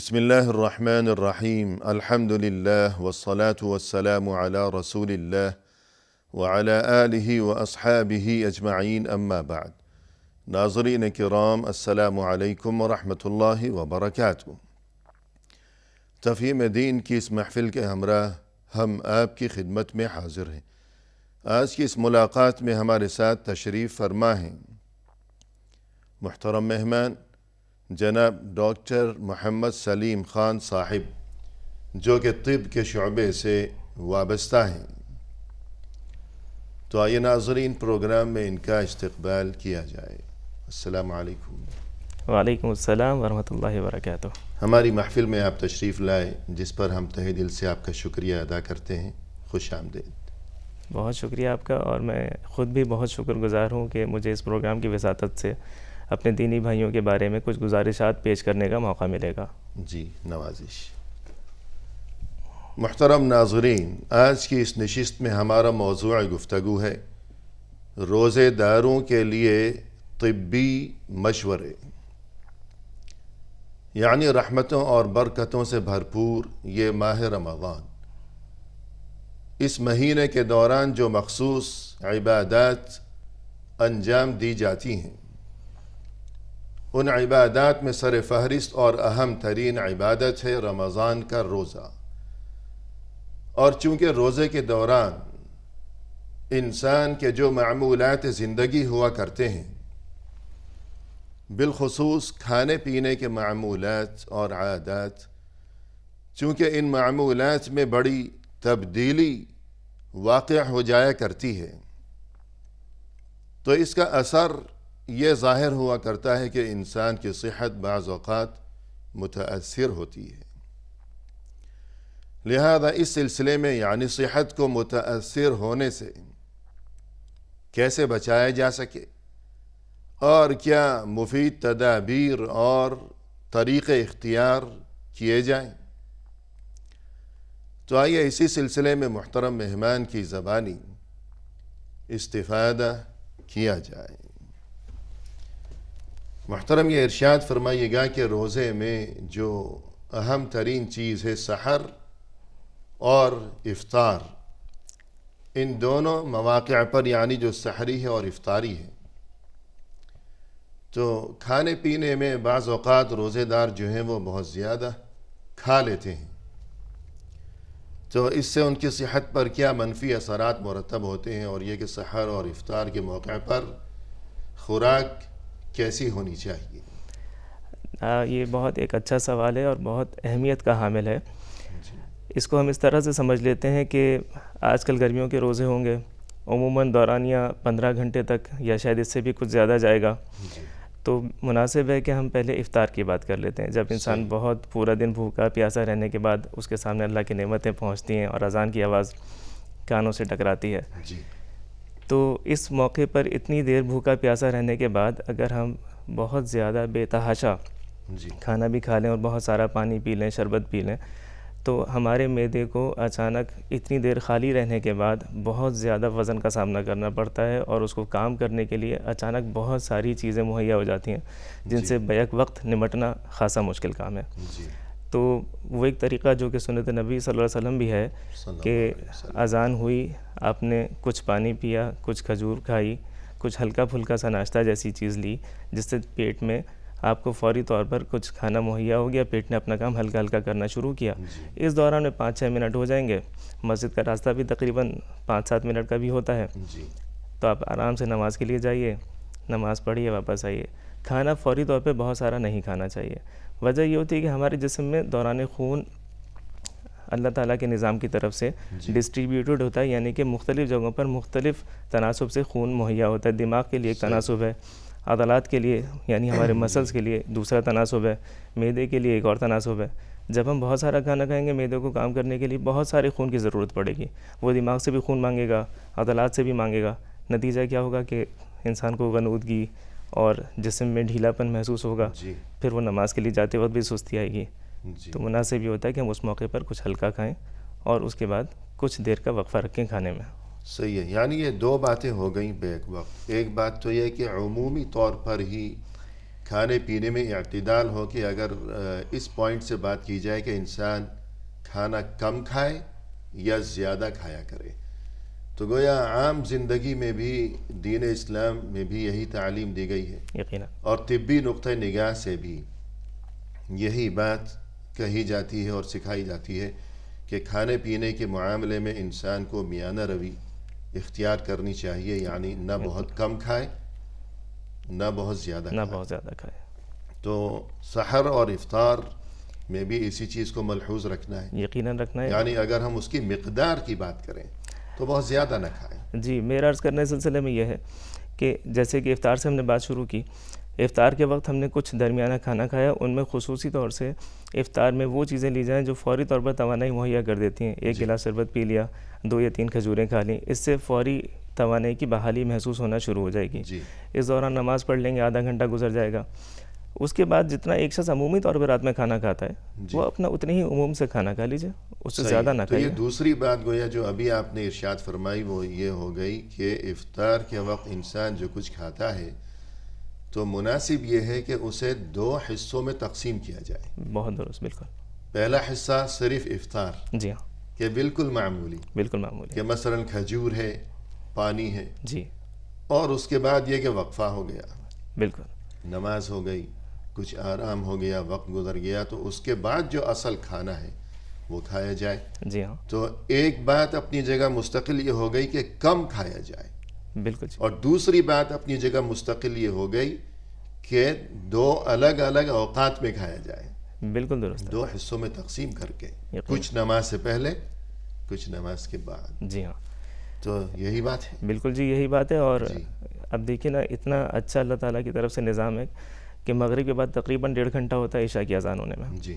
بسم اللہ الرحمن الرحیم الحمد للہ والصلاة والسلام علی رسول اللہ وعلی آلہ واصحابہ اجمعین اما بعد۔ ناظرین کرام، السلام علیکم ورحمۃ اللہ وبرکاتہ۔ تفہیم دین کی اس محفل کے ہمراہ ہم آپ کی خدمت میں حاضر ہیں۔ آج کی اس ملاقات میں ہمارے ساتھ تشریف فرما ہیں محترم مہمان جناب ڈاکٹر محمد سلیم خان صاحب، جو کہ طب کے شعبے سے وابستہ ہیں۔ تو آئیے ناظرین، پروگرام میں ان کا استقبال کیا جائے۔ السلام علیکم۔ وعلیکم السلام ورحمۃ اللہ وبرکاتہ۔ ہماری محفل میں آپ تشریف لائے، جس پر ہم تہہ دل سے آپ کا شکریہ ادا کرتے ہیں۔ خوش آمدید۔ بہت شکریہ آپ کا، اور میں خود بھی بہت شکر گزار ہوں کہ مجھے اس پروگرام کی وساطت سے اپنے دینی بھائیوں کے بارے میں کچھ گزارشات پیش کرنے کا موقع ملے گا۔ جی، نوازش۔ محترم ناظرین، آج کی اس نشست میں ہمارا موضوع گفتگو ہے روزے داروں کے لیے طبی مشورے، یعنی رحمتوں اور برکتوں سے بھرپور یہ ماہ رمضان، اس مہینے کے دوران جو مخصوص عبادات انجام دی جاتی ہیں، ان عبادات میں سر فہرست اور اہم ترین عبادت ہے رمضان کا روزہ۔ اور چونکہ روزے کے دوران انسان کے جو معمولات زندگی ہوا کرتے ہیں، بالخصوص کھانے پینے کے معمولات اور عادات، چونکہ ان معمولات میں بڑی تبدیلی واقع ہو جایا کرتی ہے، تو اس کا اثر یہ ظاہر ہوا کرتا ہے کہ انسان کی صحت بعض اوقات متاثر ہوتی ہے۔ لہذا اس سلسلے میں، یعنی صحت کو متاثر ہونے سے کیسے بچایا جا سکے اور کیا مفید تدابیر اور طریقے اختیار کیے جائیں، تو آئیے اسی سلسلے میں محترم مہمان کی زبانی استفادہ کیا جائے۔ محترم، یہ ارشاد فرمائیے گا کہ روزے میں جو اہم ترین چیز ہے سحر اور افطار، ان دونوں مواقع پر، یعنی جو سحری ہے اور افطاری ہے، تو کھانے پینے میں بعض اوقات روزے دار جو ہیں وہ بہت زیادہ کھا لیتے ہیں، تو اس سے ان کی صحت پر کیا منفی اثرات مرتب ہوتے ہیں، اور یہ کہ سحر اور افطار کے موقع پر خوراک کیسی ہونی چاہیے؟ یہ بہت ایک اچھا سوال ہے اور بہت اہمیت کا حامل ہے۔ اس کو ہم اس طرح سے سمجھ لیتے ہیں کہ آج کل گرمیوں کے روزے ہوں گے، عموماً دورانیہ 15 گھنٹے تک یا شاید اس سے بھی کچھ زیادہ جائے گا، تو مناسب ہے کہ ہم پہلے افطار کی بات کر لیتے ہیں۔ جب انسان بہت پورا دن بھوکا پیاسا رہنے کے بعد اس کے سامنے اللہ کی نعمتیں پہنچتی ہیں اور اذان کی آواز کانوں سے ٹکراتی ہے، تو اس موقع پر اتنی دیر بھوکا پیاسا رہنے کے بعد اگر ہم بہت زیادہ بے تحاشا کھانا بھی کھا لیں اور بہت سارا پانی پی لیں، شربت پی لیں، تو ہمارے معدے کو اچانک اتنی دیر خالی رہنے کے بعد بہت زیادہ وزن کا سامنا کرنا پڑتا ہے، اور اس کو کام کرنے کے لیے اچانک بہت ساری چیزیں مہیا ہو جاتی ہیں جن سے بیک وقت نمٹنا خاصا مشکل کام ہے۔ تو وہ ایک طریقہ جو کہ سنت نبی صلی اللہ علیہ وسلم بھی ہے کہ اذان ہوئی، آپ نے کچھ پانی پیا، کچھ کھجور کھائی، کچھ ہلکا پھلکا سا ناشتہ جیسی چیز لی، جس سے پیٹ میں آپ کو فوری طور پر کچھ کھانا مہیا ہو گیا، پیٹ نے اپنا کام ہلکا ہلکا کرنا شروع کیا۔ اس دوران میں 5-6 منٹ ہو جائیں گے، مسجد کا راستہ بھی تقریباً 5-7 منٹ کا بھی ہوتا ہے، تو آپ آرام سے نماز کے لیے جائیے، نماز پڑھیے، واپس آئیے۔ کھانا فوری طور پہ بہت سارا نہیں کھانا چاہیے۔ وجہ یہ ہوتی ہے کہ ہمارے جسم میں دوران خون اللہ تعالیٰ کے نظام کی طرف سے ڈسٹریبیوٹڈ ہوتا ہے، یعنی کہ مختلف جگہوں پر مختلف تناسب سے خون مہیا ہوتا ہے۔ دماغ کے لیے ایک تناسب ہے، عضلات کے لیے یعنی ہمارے مسلز کے لیے دوسرا تناسب ہے، معدے کے لیے ایک اور تناسب ہے۔ جب ہم بہت سارا کھانا کھائیں گے، معدے کو کام کرنے کے لیے بہت سارے خون کی ضرورت پڑے گی، وہ دماغ سے بھی خون مانگے گا، عضلات سے بھی مانگے گا۔ نتیجہ کیا ہوگا کہ انسان کو غنودگی اور جسم میں ڈھیلا پن محسوس ہوگا، پھر وہ نماز کے لیے جاتے وقت بھی سستی آئے گی۔ تو مناسب یہ ہوتا ہے کہ ہم اس موقع پر کچھ ہلکا کھائیں اور اس کے بعد کچھ دیر کا وقفہ رکھیں کھانے میں۔ صحیح ہے، یعنی یہ دو باتیں ہو گئیں بیک وقت۔ ایک بات تو یہ کہ عمومی طور پر ہی کھانے پینے میں اعتدال ہو کہ اگر اس پوائنٹ سے بات کی جائے کہ انسان کھانا کم کھائے یا زیادہ کھایا کرے، تو گویا عام زندگی میں بھی دین اسلام میں بھی یہی تعلیم دی گئی ہے، یقیناً، اور طبی نقطہ نگاہ سے بھی یہی بات کہی جاتی ہے اور سکھائی جاتی ہے کہ کھانے پینے کے معاملے میں انسان کو میانہ روی اختیار کرنی چاہیے، یعنی نہ بہت کم کھائے نہ بہت زیادہ نہ کھائے۔ بہت زیادہ کھائے، تو سحر اور افطار میں بھی اسی چیز کو ملحوظ رکھنا ہے، یقیناً رکھنا ہے۔ یعنی اگر ہم اس کی مقدار کی بات کریں تو بہت زیادہ نہ کھائیں۔ جی، میرا عرض کرنے کے سلسلے میں یہ ہے کہ جیسے کہ افطار سے ہم نے بات شروع کی، افطار کے وقت ہم نے کچھ درمیانہ کھانا کھایا، ان میں خصوصی طور سے افطار میں وہ چیزیں لی جائیں جو فوری طور پر توانائی مہیا کر دیتی ہیں۔ ایک گلاس شربت پی لیا، 2 یا 3 کھجوریں کھا لیں، اس سے فوری توانائی کی بحالی محسوس ہونا شروع ہو جائے گی۔ جی اس دوران نماز پڑھ لیں گے، آدھا گھنٹہ گزر جائے گا۔ اس کے بعد جتنا ایک شخص عمومی طور پر رات میں کھانا کھاتا ہے وہ اپنا اتنے ہی عموم سے کھانا کھا لیجیے، اس سے زیادہ نہ تو یہ کھائیے۔ دوسری بات گویا جو ابھی آپ نے ارشاد فرمائی وہ یہ ہو گئی کہ افطار کے وقت انسان جو کچھ کھاتا ہے تو مناسب یہ ہے کہ اسے 2 حصوں میں تقسیم کیا جائے۔ بہت درست، بالکل، پہلا حصہ صرف افطار جی ہاں، کہ بالکل معمولی، بالکل معمولی، کہ مثلا کھجور ہے، پانی ہے، جی اور اس کے بعد یہ کہ وقفہ ہو گیا، بالکل، نماز ہو گئی، کچھ آرام ہو گیا، وقت گزر گیا، تو اس کے بعد جو اصل کھانا ہے وہ کھایا جائے۔ جی ہاں، تو ایک بات اپنی جگہ مستقل یہ ہو گئی کہ کم کھایا جائے، بالکل، جی اور دوسری بات اپنی جگہ مستقل یہ ہو گئی کہ 2 الگ الگ اوقات میں کھایا جائے، بالکل درست 2 حصوں میں تقسیم کر کے، یقین۔ کچھ نماز سے پہلے کچھ نماز کے بعد۔ جی ہاں، تو یہی بات ہے۔ بالکل جی، یہی بات ہے۔ اور جی اب دیکھیے نا، اتنا اچھا اللہ تعالیٰ کی طرف سے نظام ہے کہ مغرب کے بعد تقریباً 1.5 گھنٹہ ہوتا ہے عشاء کی اذان ہونے میں، جی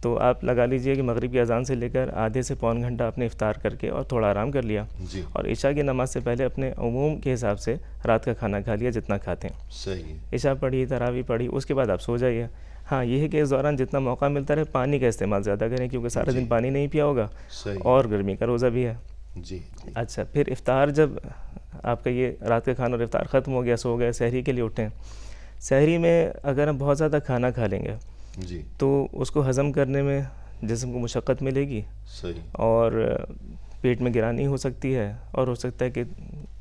تو آپ لگا لیجئے کہ مغرب کی اذان سے لے کر آدھے سے پون گھنٹہ آپ نے افطار کر کے اور تھوڑا آرام کر لیا، جی اور عشاء کی نماز سے پہلے اپنے عموم کے حساب سے رات کا کھانا کھا لیا جتنا کھاتے ہیں، صحیح ہے۔ عشاء پڑھی، تراویح پڑھی، اس کے بعد آپ سو جائیے۔ ہاں، یہ ہے کہ اس دوران جتنا موقع ملتا رہے پانی کا استعمال زیادہ کریں، کیونکہ سارا دن پانی نہیں پیا ہوگا صحیح، اور گرمی کا روزہ بھی ہے۔ جی جی اچھا، پھر افطار جب آپ کا یہ رات کا کھانا اور افطار ختم ہو گیا، سو گئے، سحری کے لیے اٹھیں، سحری میں اگر ہم بہت زیادہ کھانا کھا لیں گے جی تو اس کو ہضم کرنے میں جسم کو مشقت ملے گی، صحیح، اور پیٹ میں گرانی ہو سکتی ہے، اور ہو سکتا ہے کہ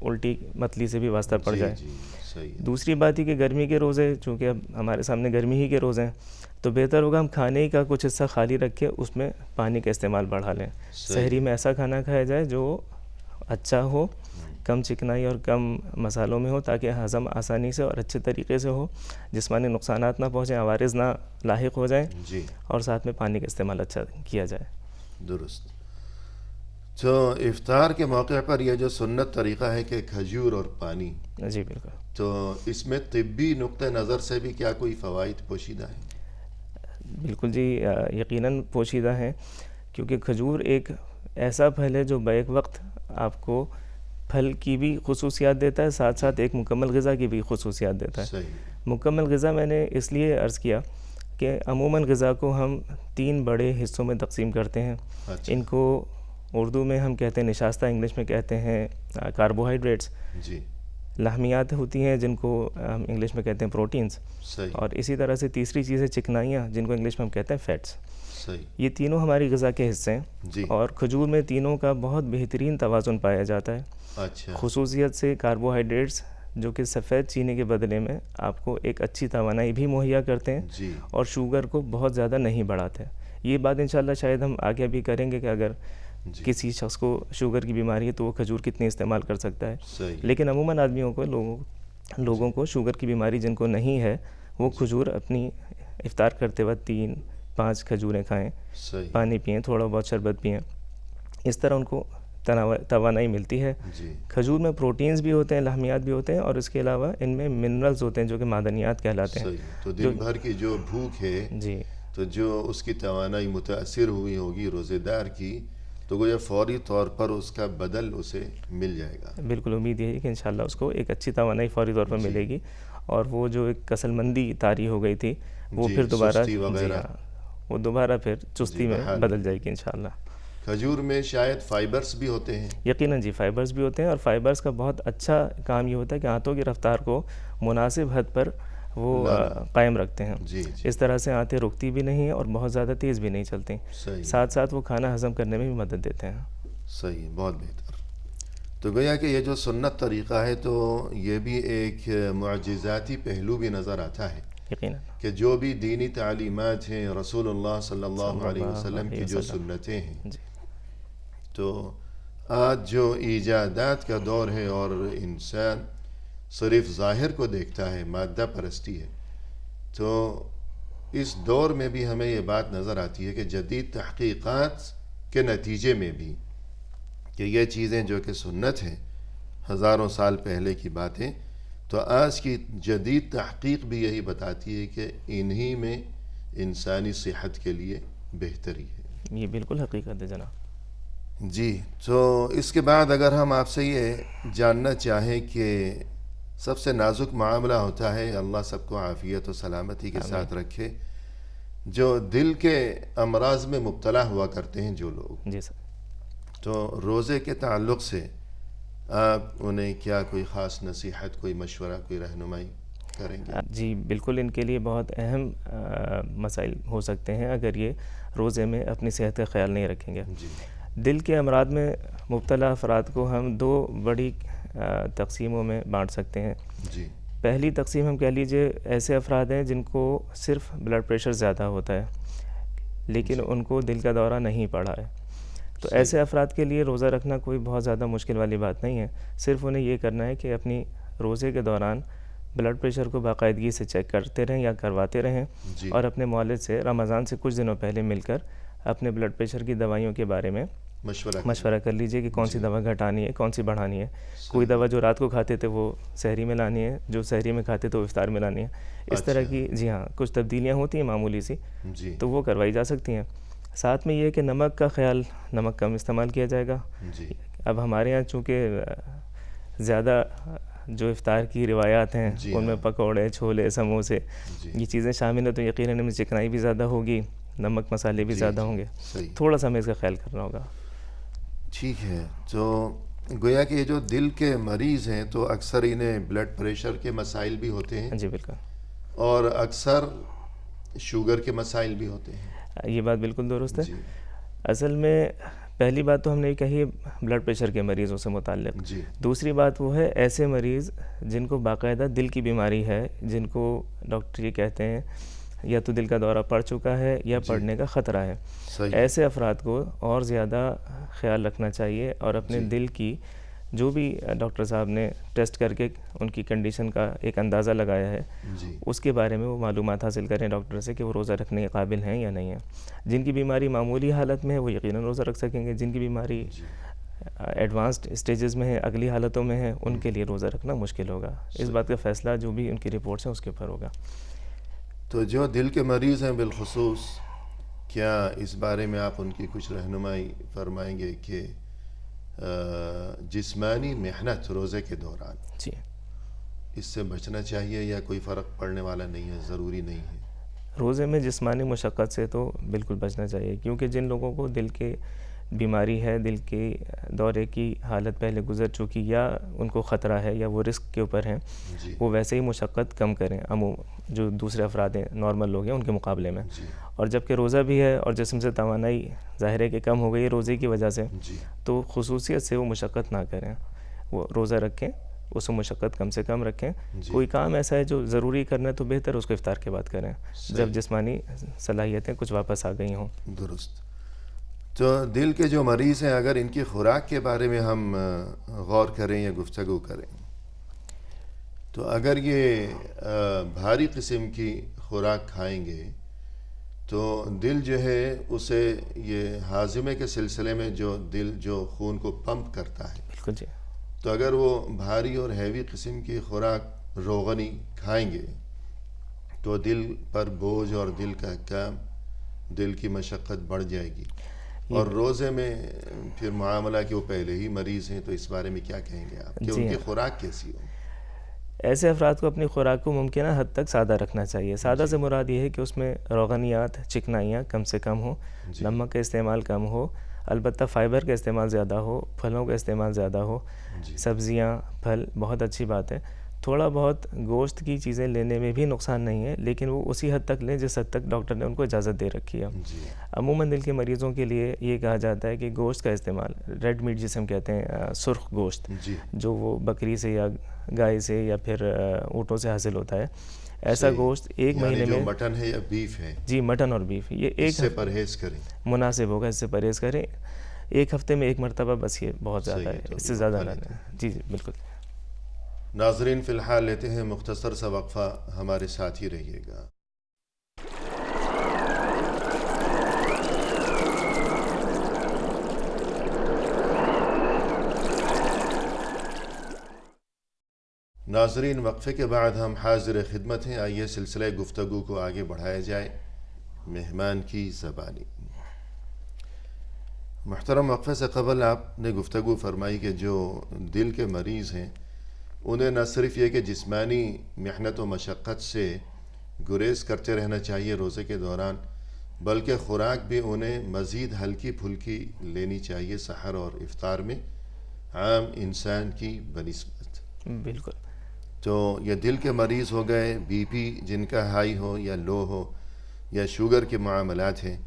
الٹی متلی سے بھی واسطہ پڑ جی جائے۔ جی صحیح ہے۔ دوسری بات یہ کہ گرمی کے روزے، چونکہ اب ہمارے سامنے گرمی ہی کے روزے ہیں، تو بہتر ہوگا ہم کھانے کا کچھ حصہ خالی رکھ کے اس میں پانی کا استعمال بڑھا لیں۔ سحری میں ایسا کھانا کھایا جائے جو اچھا ہو، کم چکنائی اور کم مسالوں میں ہو، تاکہ ہضم آسانی سے اور اچھے طریقے سے ہو، جسمانی نقصانات نہ پہنچیں، عوارض نہ لاحق ہو جائیں، جی اور ساتھ میں پانی کا استعمال اچھا کیا جائے۔ درست۔ تو افطار کے موقع پر یہ جو سنت طریقہ ہے کہ کھجور اور پانی، جی بالکل، تو اس میں طبی نقطہ نظر سے بھی کیا کوئی فوائد پوشیدہ ہیں؟ بالکل جی، یقیناً پوشیدہ ہیں، کیونکہ کھجور ایک ایسا پھل ہے جو بیک وقت آپ کو پھل کی بھی خصوصیات دیتا ہے، ساتھ ساتھ ایک مکمل غذا کی بھی خصوصیات دیتا ہے۔ صحیح، مکمل غذا میں نے اس لیے عرض کیا کہ عموماً غذا کو ہم 3 بڑے حصوں میں تقسیم کرتے ہیں۔ اچھا، ان کو اردو میں ہم کہتے ہیں نشاستہ، انگلش میں کہتے ہیں کاربوہائیڈریٹس، جی لحمیات ہوتی ہیں جن کو ہم انگلش میں کہتے ہیں پروٹینز، صحیح، اور اسی طرح سے تیسری چیز ہے چکنائیاں جن کو انگلش میں ہم کہتے ہیں فیٹس۔ صحیح، یہ تینوں ہماری غذا کے حصے ہیں، جی اور کھجور میں تینوں کا بہت بہترین توازن پایا جاتا ہے۔ اچھا، خصوصیت سے کاربوہائیڈریٹس جو کہ سفید چینی کے بدلے میں آپ کو ایک اچھی توانائی بھی مہیا کرتے ہیں، جی اور شوگر کو بہت زیادہ نہیں بڑھاتے۔ یہ بات انشاءاللہ شاید ہم آگے بھی کریں گے کہ اگر جی کسی شخص کو شوگر کی بیماری ہے تو وہ کھجور کتنی استعمال کر سکتا ہے، صحیح، لیکن عموماً آدمیوں کو لوگوں کو شوگر کی بیماری جن کو نہیں ہے وہ کھجور اپنی افطار کرتے وقت 3-5 کھجوریں کھائیں، صحیح، پانی پئیں، تھوڑا بہت شربت پئیں، اس طرح ان کو توانائی ملتی ہے۔ جی کھجور میں پروٹینز بھی ہوتے ہیں، لحمیات بھی ہوتے ہیں، اور اس کے علاوہ ان میں منرلز ہوتے ہیں جو کہ معدنیات کہلاتے ہیں۔ صحیح، تو دن بھر کی جو بھوک ہے جی تو جو اس کی توانائی متاثر ہوئی ہوگی روزے دار کی، تو گویا فوری طور پر اس کا بدل اسے مل جائے گا۔ بالکل، امید یہی ہے کہ انشاءاللہ اس کو ایک اچھی توانائی فوری طور پر ملے گی، اور وہ جو ایک کسل مندی طاری ہو گئی تھی وہ جی، پھر دوبارہ سستی وغیرہ، وہ دوبارہ پھر چستی میں بحال بدل جائے گی انشاءاللہ۔ کھجور میں شاید فائبرز بھی ہوتے ہیں۔ یقیناً جی، فائبرز بھی ہوتے ہیں، اور فائبرز کا بہت اچھا کام یہ ہوتا ہے کہ آنتوں کی رفتار کو مناسب حد پر وہ قائم رکھتے ہیں. جی اس طرح سے آنتیں رکتی بھی نہیں ہیں اور بہت زیادہ تیز بھی نہیں چلتی. صحیح. ساتھ ساتھ وہ کھانا ہضم کرنے میں بھی مدد دیتے ہیں. صحیح, بہت بہتر. تو گویا کہ یہ جو سنت طریقہ ہے تو یہ بھی ایک معجزاتی پہلو بھی نظر آتا ہے یقیناً کہ جو بھی دینی تعلیمات ہیں رسول اللہ صلی اللہ علیہ وسلم کی جو سنتیں ہیں, جی تو آج جو ایجادات کا دور ہے اور انسان صرف ظاہر کو دیکھتا ہے, مادہ پرستی ہے, تو اس دور میں بھی ہمیں یہ بات نظر آتی ہے کہ جدید تحقیقات کے نتیجے میں بھی کہ یہ چیزیں جو کہ سنت ہیں, ہزاروں سال پہلے کی باتیں, تو آج کی جدید تحقیق بھی یہی بتاتی ہے کہ انہی میں انسانی صحت کے لیے بہتری ہے. یہ بالکل حقیقت ہے جناب. جی, تو اس کے بعد اگر ہم آپ سے یہ جاننا چاہیں کہ سب سے نازک معاملہ ہوتا ہے, اللہ سب کو عافیت و سلامتی کے ساتھ رکھے, جو دل کے امراض میں مبتلا ہوا کرتے ہیں جو لوگ, جی سر. تو روزے کے تعلق سے آپ انہیں کیا کوئی خاص نصیحت, کوئی مشورہ, کوئی رہنمائی کریں گے؟ جی بالکل, ان کے لیے بہت اہم مسائل ہو سکتے ہیں اگر یہ روزے میں اپنی صحت کا خیال نہیں رکھیں گے. جی دل کے امراض میں مبتلا افراد کو ہم دو بڑی تقسیموں میں بانٹ سکتے ہیں. جی پہلی تقسیم ہم کہہ لیجئے ایسے افراد ہیں جن کو صرف بلڈ پریشر زیادہ ہوتا ہے لیکن ان کو دل کا دورہ نہیں پڑا ہے. تو ایسے افراد کے لیے روزہ رکھنا کوئی بہت زیادہ مشکل والی بات نہیں ہے. صرف انہیں یہ کرنا ہے کہ اپنی روزے کے دوران بلڈ پریشر کو باقاعدگی سے چیک کرتے رہیں یا کرواتے رہیں, اور اپنے مولد سے رمضان سے کچھ دنوں پہلے مل کر اپنے بلڈ پریشر کی دوائیوں کے بارے میں مشورہ کر لیجئے کہ کون سی دوا گھٹانی ہے, کون سی بڑھانی ہے. کوئی دوا جو رات کو کھاتے تھے وہ سحری میں لانی ہے, جو سحری میں کھاتے تھے وہ افطار میں لانی ہے. اس طرح کی جی ہاں کچھ تبدیلیاں ہوتی ہیں معمولی سی, تو وہ کروائی جا سکتی ہیں. ساتھ میں یہ ہے کہ نمک کا خیال, نمک کم استعمال کیا جائے گا. اب ہمارے یہاں چونکہ زیادہ جو افطار کی روایات ہیں ان میں پکوڑے, چھولے, سموسے یہ چیزیں شامل ہیں, تو یقیناً ان میں چکنائی بھی زیادہ ہوگی, نمک مسالے بھی زیادہ ہوں گے. تھوڑا سا ہمیں اس کا خیال کرنا ہوگا. ٹھیک ہے. تو گویا کہ یہ جو دل کے مریض ہیں تو اکثر انہیں بلڈ پریشر کے مسائل بھی ہوتے ہیں. جی بالکل. اور اکثر شوگر کے مسائل بھی ہوتے ہیں. یہ بات بالکل درست ہے. اصل میں پہلی بات تو ہم نے کہی بلڈ پریشر کے مریضوں سے متعلق. دوسری بات وہ ہے ایسے مریض جن کو باقاعدہ دل کی بیماری ہے, جن کو ڈاکٹر یہ کہتے ہیں یا تو دل کا دورہ پڑ چکا ہے یا پڑنے کا خطرہ ہے. ایسے افراد کو اور زیادہ خیال رکھنا چاہیے اور اپنے دل کی جو بھی ڈاکٹر صاحب نے ٹیسٹ کر کے ان کی کنڈیشن کا ایک اندازہ لگایا ہے اس کے بارے میں وہ معلومات حاصل کریں ڈاکٹر سے کہ وہ روزہ رکھنے کے قابل ہیں یا نہیں ہیں. جن کی بیماری معمولی حالت میں ہے وہ یقیناً روزہ رکھ سکیں گے. جن کی بیماری ایڈوانسڈ اسٹیجز میں ہے, اگلی حالتوں میں ہے, ان کے لیے روزہ رکھنا مشکل ہوگا. اس بات کا فیصلہ جو بھی ان کی رپورٹس ہیں اس کے اوپر ہوگا. تو جو دل کے مریض ہیں بالخصوص, کیا اس بارے میں آپ ان کی کچھ رہنمائی فرمائیں گے کہ جسمانی محنت روزے کے دوران جی اس سے بچنا چاہیے یا کوئی فرق پڑنے والا نہیں ہے, ضروری نہیں ہے؟ روزے میں جسمانی مشقت سے تو بالکل بچنا چاہیے, کیونکہ جن لوگوں کو دل کے بیماری ہے, دل کے دورے کی حالت پہلے گزر چکی یا ان کو خطرہ ہے یا وہ رسک کے اوپر ہیں, وہ ویسے ہی مشقت کم کریں جو دوسرے افراد ہیں, نارمل لوگ ہیں ان کے مقابلے میں. اور جب کہ روزہ بھی ہے اور جسم سے توانائی ظاہر ہے کہ کم ہو گئی ہے روزے کی وجہ سے, تو خصوصیت سے وہ مشقت نہ کریں, وہ روزہ رکھیں, اس میں مشقت کم سے کم رکھیں. کوئی کام ایسا ہے جو ضروری کرنا ہے تو بہتر اس کو افطار کے بعد کریں جب جسمانی صلاحیتیں کچھ واپس آ گئی ہوں. درست. تو دل کے جو مریض ہیں اگر ان کی خوراک کے بارے میں ہم غور کریں یا گفتگو کریں, تو اگر یہ بھاری قسم کی خوراک کھائیں گے تو دل جو ہے اسے یہ ہاضمے کے سلسلے میں جو دل جو خون کو پمپ کرتا ہے, بالکل جی, تو اگر وہ بھاری اور ہیوی قسم کی خوراک روغنی کھائیں گے تو دل پر بوجھ اور دل کا کام, دل کی مشقت بڑھ جائے گی. اور روزے میں پھر معاملہ کہ وہ پہلے ہی مریض ہیں, تو اس بارے میں کیا کہیں گے آپ کہ ان کی خوراک کیسی ہو؟ ایسے افراد کو اپنی خوراک کو ممکنہ حد تک سادہ رکھنا چاہیے. سادہ سے مراد یہ ہے کہ اس میں روغنیات, چکنائیاں کم سے کم ہوں, نمک کا استعمال کم ہو, البتہ فائبر کا استعمال زیادہ ہو, پھلوں کا استعمال زیادہ ہو, سبزیاں, پھل بہت اچھی بات ہے. تھوڑا بہت گوشت کی چیزیں لینے میں بھی نقصان نہیں ہے، لیکن وہ اسی حد تک لیں جس حد تک ڈاکٹر نے ان کو اجازت دے رکھی ہے۔ جی عموماً دل کے مریضوں کے لیے یہ کہا جاتا ہے کہ گوشت کا استعمال، ریڈ میٹ جسے ہم کہتے ہیں، سرخ گوشت، جی جو وہ بکری سے یا گائے سے یا پھر اونٹوں سے حاصل ہوتا ہے، ایسا صحیح. گوشت ایک یعنی مہینے جو میں، مٹن ہے یا بیف ہے جی مٹن اور بیف، یہ اس ایک سے پرہیز کریں. مناسب ہوگا، اس سے پرہیز کریں، ایک ہفتے میں ایک مرتبہ بس، یہ بہت زیادہ صحیح ہے، تو اس سے یہ زیادہ کھا نہ لیتے لیں۔ جی جی بالکل۔ ناظرین فی الحال لیتے ہیں مختصر سا وقفہ، ہمارے ساتھ ہی رہیے گا۔ ناظرین وقفے کے بعد ہم حاضر خدمت ہیں، آئیے سلسلہ گفتگو کو آگے بڑھایا جائے مہمان کی زبانی۔ محترم، وقفے سے قبل آپ نے گفتگو فرمائی کہ جو دل کے مریض ہیں انہیں نہ صرف یہ کہ جسمانی محنت و مشقت سے گریز کرتے رہنا چاہیے روزے کے دوران، بلکہ خوراک بھی انہیں مزید ہلکی پھلکی لینی چاہیے سحر اور افطار میں، عام انسان کی بنسبت۔ بالکل۔ تو یہ دل کے مریض ہو گئے، بی پی جن کا ہائی ہو یا لو ہو، یا شوگر کے معاملات ہیں،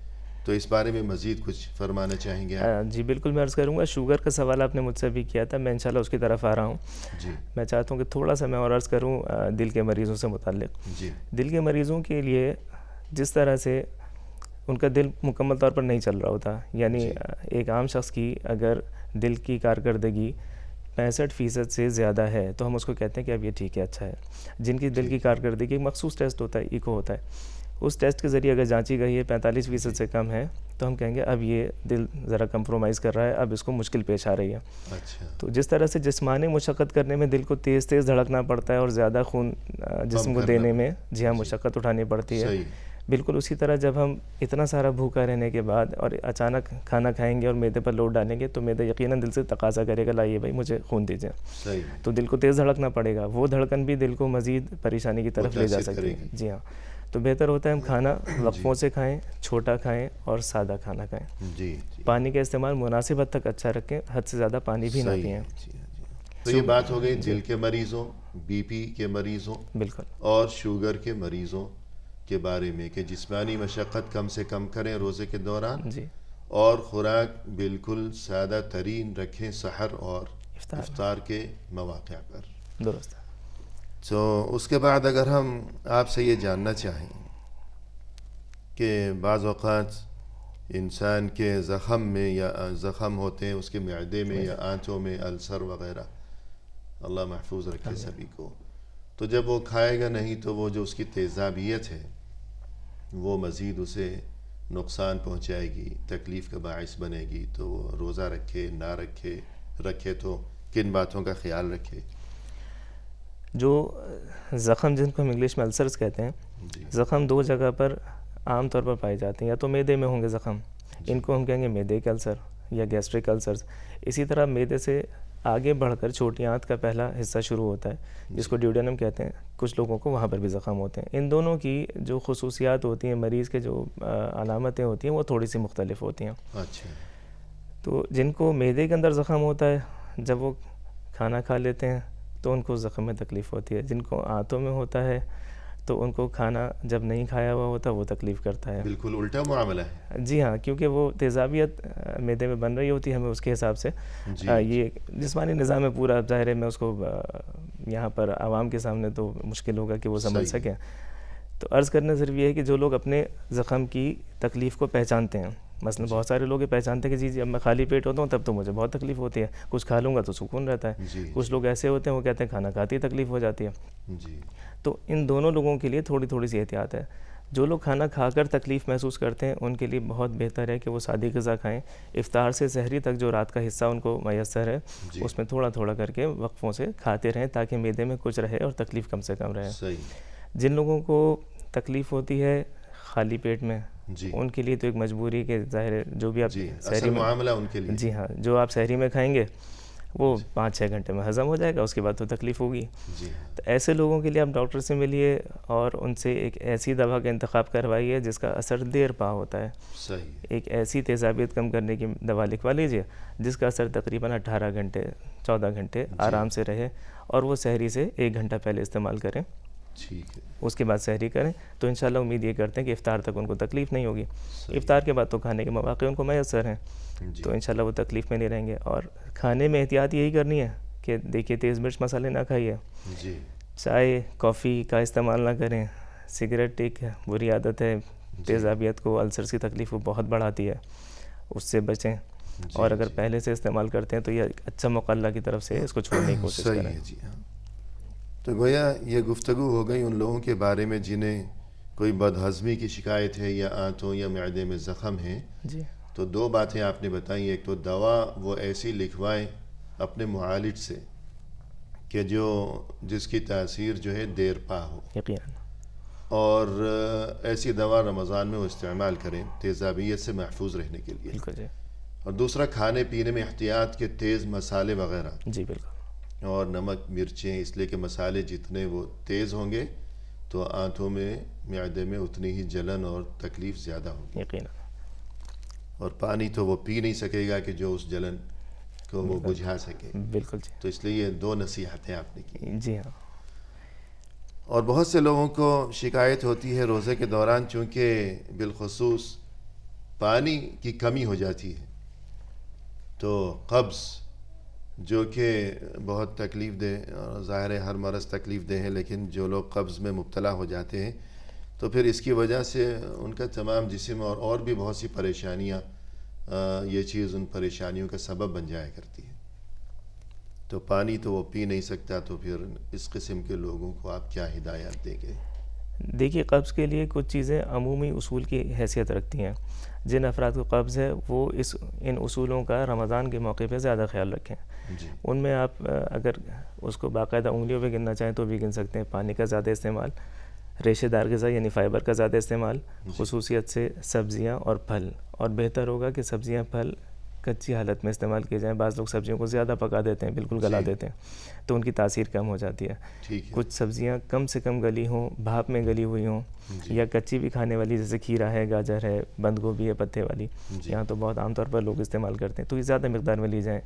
تو اس بارے میں مزید کچھ فرمانا چاہیں گے آپ؟ جی بالکل، میں عرض کروں گا، شوگر کا سوال آپ نے مجھ سے بھی کیا تھا، میں انشاءاللہ اس کی طرف آ رہا ہوں۔ جی میں چاہتا ہوں کہ تھوڑا سا میں اور عرض کروں دل کے مریضوں سے متعلق۔ جی دل کے مریضوں کے لیے جس طرح سے ان کا دل مکمل طور پر نہیں چل رہا ہوتا، یعنی جی ایک عام شخص کی اگر دل کی کارکردگی 65% سے زیادہ ہے تو ہم اس کو کہتے ہیں کہ اب یہ ٹھیک ہے، اچھا ہے۔ جن کی دل کی کارکردگی، ایک مخصوص ٹیسٹ ہوتا ہے، ایکو ہوتا ہے، اس ٹیسٹ کے ذریعے اگر جانچی گئی ہے 45% سے کم ہے تو ہم کہیں گے اب یہ دل ذرا کمپرومائز کر رہا ہے، اب اس کو مشکل پیش آ رہی ہے۔ اچھا، تو جس طرح سے جسمانی مشقت کرنے میں دل کو تیز تیز دھڑکنا پڑتا ہے اور زیادہ خون جسم کو کرنا دینے میں جی مشقت اٹھانی پڑتی ہے، صحیح، بالکل اسی طرح جب ہم اتنا سارا بھوکا رہنے کے بعد اور اچانک کھانا کھائیں گے اور معدے پر لوڈ ڈالیں گے تو معدہ یقیناً دل سے تقاضا کرے گا، لائیے بھائی مجھے خون دیجیے، صحیح، تو دل کو تیز دھڑکنا پڑے گا، وہ دھڑکن بھی دل کو مزید پریشانی کی طرف لے جا متاثر سکتی کرے ہے۔ گی۔ جی ہاں، تو بہتر ہوتا ہے ہم کھانا وقفوں سے کھائیں، چھوٹا کھائیں اور سادہ کھانا کھائیں۔ جی جی پانی کا استعمال مناسب حد تک اچھا رکھیں، حد سے زیادہ پانی بھی نہ صحیح پئیں۔ ہے، جی ہاں، جی ہاں۔ تو یہ بات ہو گئی دل کے مریضوں، بی پی کے مریضوں بالکل اور شوگر کے مریضوں کے بارے میں کہ جسمانی مشقت کم سے کم کریں روزے کے دوران، جی، اور خوراک بالکل سادہ ترین رکھیں سحر اور افطار کے مواقع پر۔ درست ہے۔ تو اس کے بعد اگر ہم آپ سے یہ جاننا چاہیں کہ بعض اوقات انسان کے زخم میں یا زخم ہوتے ہیں اس کے معدے میں یا آنتوں میں، السر وغیرہ، اللہ محفوظ رکھے سبھی کو، تو جب وہ کھائے گا نہیں تو وہ جو اس کی تیزابیت ہے وہ مزید اسے نقصان پہنچائے گی، تکلیف کا باعث بنے گی، تو وہ روزہ رکھے نہ رکھے تو کن باتوں کا خیال رکھے؟ جو زخم جن کو ہم انگلش میں السرز کہتے ہیں، جی زخم دو جگہ پر عام طور پر پائے جاتے ہیں، یا تو معدے میں ہوں گے زخم، ان کو ہم کہیں گے معدے کے السر یا گیسٹرک السرز۔ اسی طرح معدے سے آگے بڑھ کر چھوٹی آنت کا پہلا حصہ شروع ہوتا ہے جس کو ڈیوڈینم کہتے ہیں، کچھ لوگوں کو وہاں پر بھی زخم ہوتے ہیں۔ ان دونوں کی جو خصوصیات ہوتی ہیں، مریض کے جو علامتیں ہوتی ہیں وہ تھوڑی سی مختلف ہوتی ہیں۔ اچھا، تو جن کو معدے کے اندر زخم ہوتا ہے جب وہ کھانا کھا لیتے ہیں تو ان کو زخم میں تکلیف ہوتی ہے، جن کو آنتوں میں ہوتا ہے تو ان کو کھانا جب نہیں کھایا ہوا ہوتا وہ تکلیف کرتا ہے۔ بالکل الٹا معاملہ ہے۔ جی ہاں، کیونکہ وہ تیزابیت معدے میں بن رہی ہوتی ہے، ہمیں اس کے حساب سے جی یہ جسمانی نظام ہے پورا، ظاہر ہے میں اس کو یہاں پر عوام کے سامنے تو مشکل ہوگا کہ وہ سمجھ صحیح۔ سکیں۔ تو عرض کرنا صرف یہ ہے کہ جو لوگ اپنے زخم کی تکلیف کو پہچانتے ہیں، مثلا بہت سارے لوگ یہ پہچانتے ہیں کہ جی اب میں خالی پیٹ ہوتا ہوں تب تو مجھے بہت تکلیف ہوتی ہے، کچھ کھا لوں گا تو سکون رہتا ہے۔ جی کچھ لوگ ایسے ہوتے ہیں وہ کہتے ہیں کھانا کھاتے ہی تکلیف ہو جاتی ہے۔ جی تو ان دونوں لوگوں کے لیے تھوڑی سی احتیاط ہے۔ جو لوگ کھانا کھا کر تکلیف محسوس کرتے ہیں ان کے لیے بہت بہتر ہے کہ وہ سادی غذا کھائیں، افطار سے سحری تک جو رات کا حصہ ان کو میسر ہے جی اس میں تھوڑا تھوڑا کر کے وقفوں سے کھاتے رہیں تاکہ معدے میں کچھ رہے اور تکلیف کم سے کم رہے۔ صحیح، جن لوگوں کو تکلیف ہوتی ہے خالی پیٹ میں، جی ان کے لیے تو ایک مجبوری کہ ظاہر ہے جو بھی آپ جی سحری اصل میں، معاملہ ان کے لیے، جی ہاں، جو آپ سحری میں کھائیں گے وہ 5-6 گھنٹے میں ہضم ہو جائے گا، اس کے بعد تو تکلیف ہوگی. جی تو ایسے لوگوں کے لیے آپ ڈاکٹر سے ملیے اور ان سے ایک ایسی دوا کا انتخاب کروائیے جس کا اثر دیر پا ہوتا ہے. صحیح. ایک ایسی تیزابیت کم کرنے کی دوا لکھوا لیجیے جس کا اثر تقریباً 18 گھنٹے 14 گھنٹے آرام سے رہے، اور وہ سحری سے 1 گھنٹہ پہلے استعمال کریں. ٹھیک ہے. اس کے بعد سحری کریں تو انشاءاللہ امید یہ کرتے ہیں کہ افطار تک ان کو تکلیف نہیں ہوگی. افطار کے بعد تو کھانے کے مواقع ان کو میسر ہیں، تو انشاءاللہ وہ تکلیف میں نہیں رہیں گے. اور کھانے میں احتیاط یہی کرنی ہے کہ دیکھیے تیز مرچ مسالے نہ کھائیے، جی چائے کافی کا استعمال نہ کریں. سگریٹ ایک بری عادت ہے، تیزابیت کو، السر کی تکلیف کو بہت بڑھاتی ہے، اس سے بچیں. اور اگر پہلے سے استعمال کرتے ہیں تو یہ اچھا موقع اللہ کی طرف سے اس کو چھوڑنے کی کوشش صحیح کریں. ہے. جی ہاں. تو گویا یہ گفتگو ہو گئی ان لوگوں کے بارے میں جنہیں کوئی بدہضمی کی شکایت ہے یا آنتوں یا معدے میں زخم ہیں. جی تو 2 باتیں آپ نے بتائیں. ایک تو دوا وہ ایسی لکھوائیں اپنے معالج سے کہ جس کی تاثیر جو ہے دیر پا ہو، یقیناً. اور ایسی دوا رمضان میں وہ استعمال کریں تیزابیت سے محفوظ رہنے کے لیے. بالکل جی. اور دوسرا کھانے پینے میں احتیاط کے تیز مسالے وغیرہ جی بالکل. اور نمک مرچیں، اس لیے کہ مسالے جتنے وہ تیز ہوں گے تو آنتوں میں معدے میں اتنی ہی جلن اور تکلیف زیادہ ہوگی. یقیناً. اور پانی تو وہ پی نہیں سکے گا کہ جو اس جلن کو وہ بجھا سکے. بالکل جی. تو اس لیے یہ 2 نصیحتیں آپ نے کی. جی ہاں. اور بہت سے لوگوں کو شکایت ہوتی ہے روزے کے دوران، چونکہ بالخصوص پانی کی کمی ہو جاتی ہے تو قبض، جو کہ بہت تکلیف دہ، ظاہر ہے ہر مرض تکلیف دہ ہے، لیکن جو لوگ قبض میں مبتلا ہو جاتے ہیں تو پھر اس کی وجہ سے ان کا تمام جسم اور بھی بہت سی پریشانیاں، یہ چیز ان پریشانیوں کا سبب بن جایا کرتی ہے. تو پانی تو وہ پی نہیں سکتا، تو پھر اس قسم کے لوگوں کو آپ کیا ہدایات دیں گے؟ دیکھیے قبض کے لیے کچھ چیزیں عمومی اصول کی حیثیت رکھتی ہیں. جن افراد کو قبض ہے وہ ان اصولوں کا رمضان کے موقع پہ زیادہ خیال رکھیں. جی ان میں آپ اگر اس کو باقاعدہ انگلیوں پہ گننا چاہیں تو بھی گن سکتے ہیں. پانی کا زیادہ استعمال، ریشے دار غذا یعنی فائبر کا زیادہ استعمال، خصوصیت سے سبزیاں اور پھل. اور بہتر ہوگا کہ سبزیاں پھل کچی حالت میں استعمال کیے جائیں. بعض لوگ سبزیوں کو زیادہ پکا دیتے ہیں، بالکل گلا دیتے ہیں، تو ان کی تاثیر کم ہو جاتی ہے. ٹھیک ہے. کچھ سبزیاں کم سے کم گلی ہوں، بھاپ میں گلی ہوئی ہوں، یا کچی بھی کھانے والی، جیسے کھیرا ہے، گاجر ہے، بند گوبھی ہے پتے والی، یہاں تو بہت عام طور پر لوگ استعمال کرتے ہیں، تو یہ زیادہ مقدار میں لی جائیں.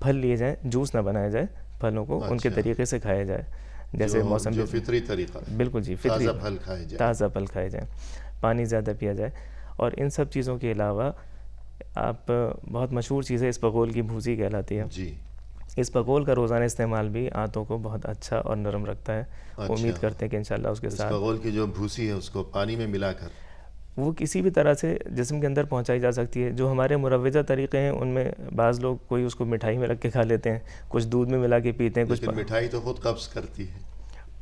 پھل لیے جائیں، جوس نہ بنایا جائے، پھلوں کو ان کے طریقے سے کھایا جائے، جیسے موسم جو فطری طریقہ، بالکل جی، فطری تازہ پھل کھائے جائیں، تازہ پھل کھائے جائیں، پانی زیادہ پیا جائے. اور ان سب چیزوں کے علاوہ آپ بہت مشہور چیز ہے اسپغول کی بھوسی کہلاتی ہے. جی اسپغول کا روزانہ استعمال بھی آنتوں کو بہت اچھا اور نرم رکھتا ہے. امید کرتے ہیں کہ انشاءاللہ اس کے ساتھ اسپغول کی جو بھوسی ہے اس کو پانی میں ملا کر وہ کسی بھی طرح سے جسم کے اندر پہنچائی جا سکتی ہے. جو ہمارے مروجہ طریقے ہیں ان میں بعض لوگ کوئی اس کو مٹھائی میں رکھ کے کھا لیتے ہیں، کچھ دودھ میں ملا کے پیتے ہیں، کچھ لیکن مٹھائی تو خود قبض کرتی ہے.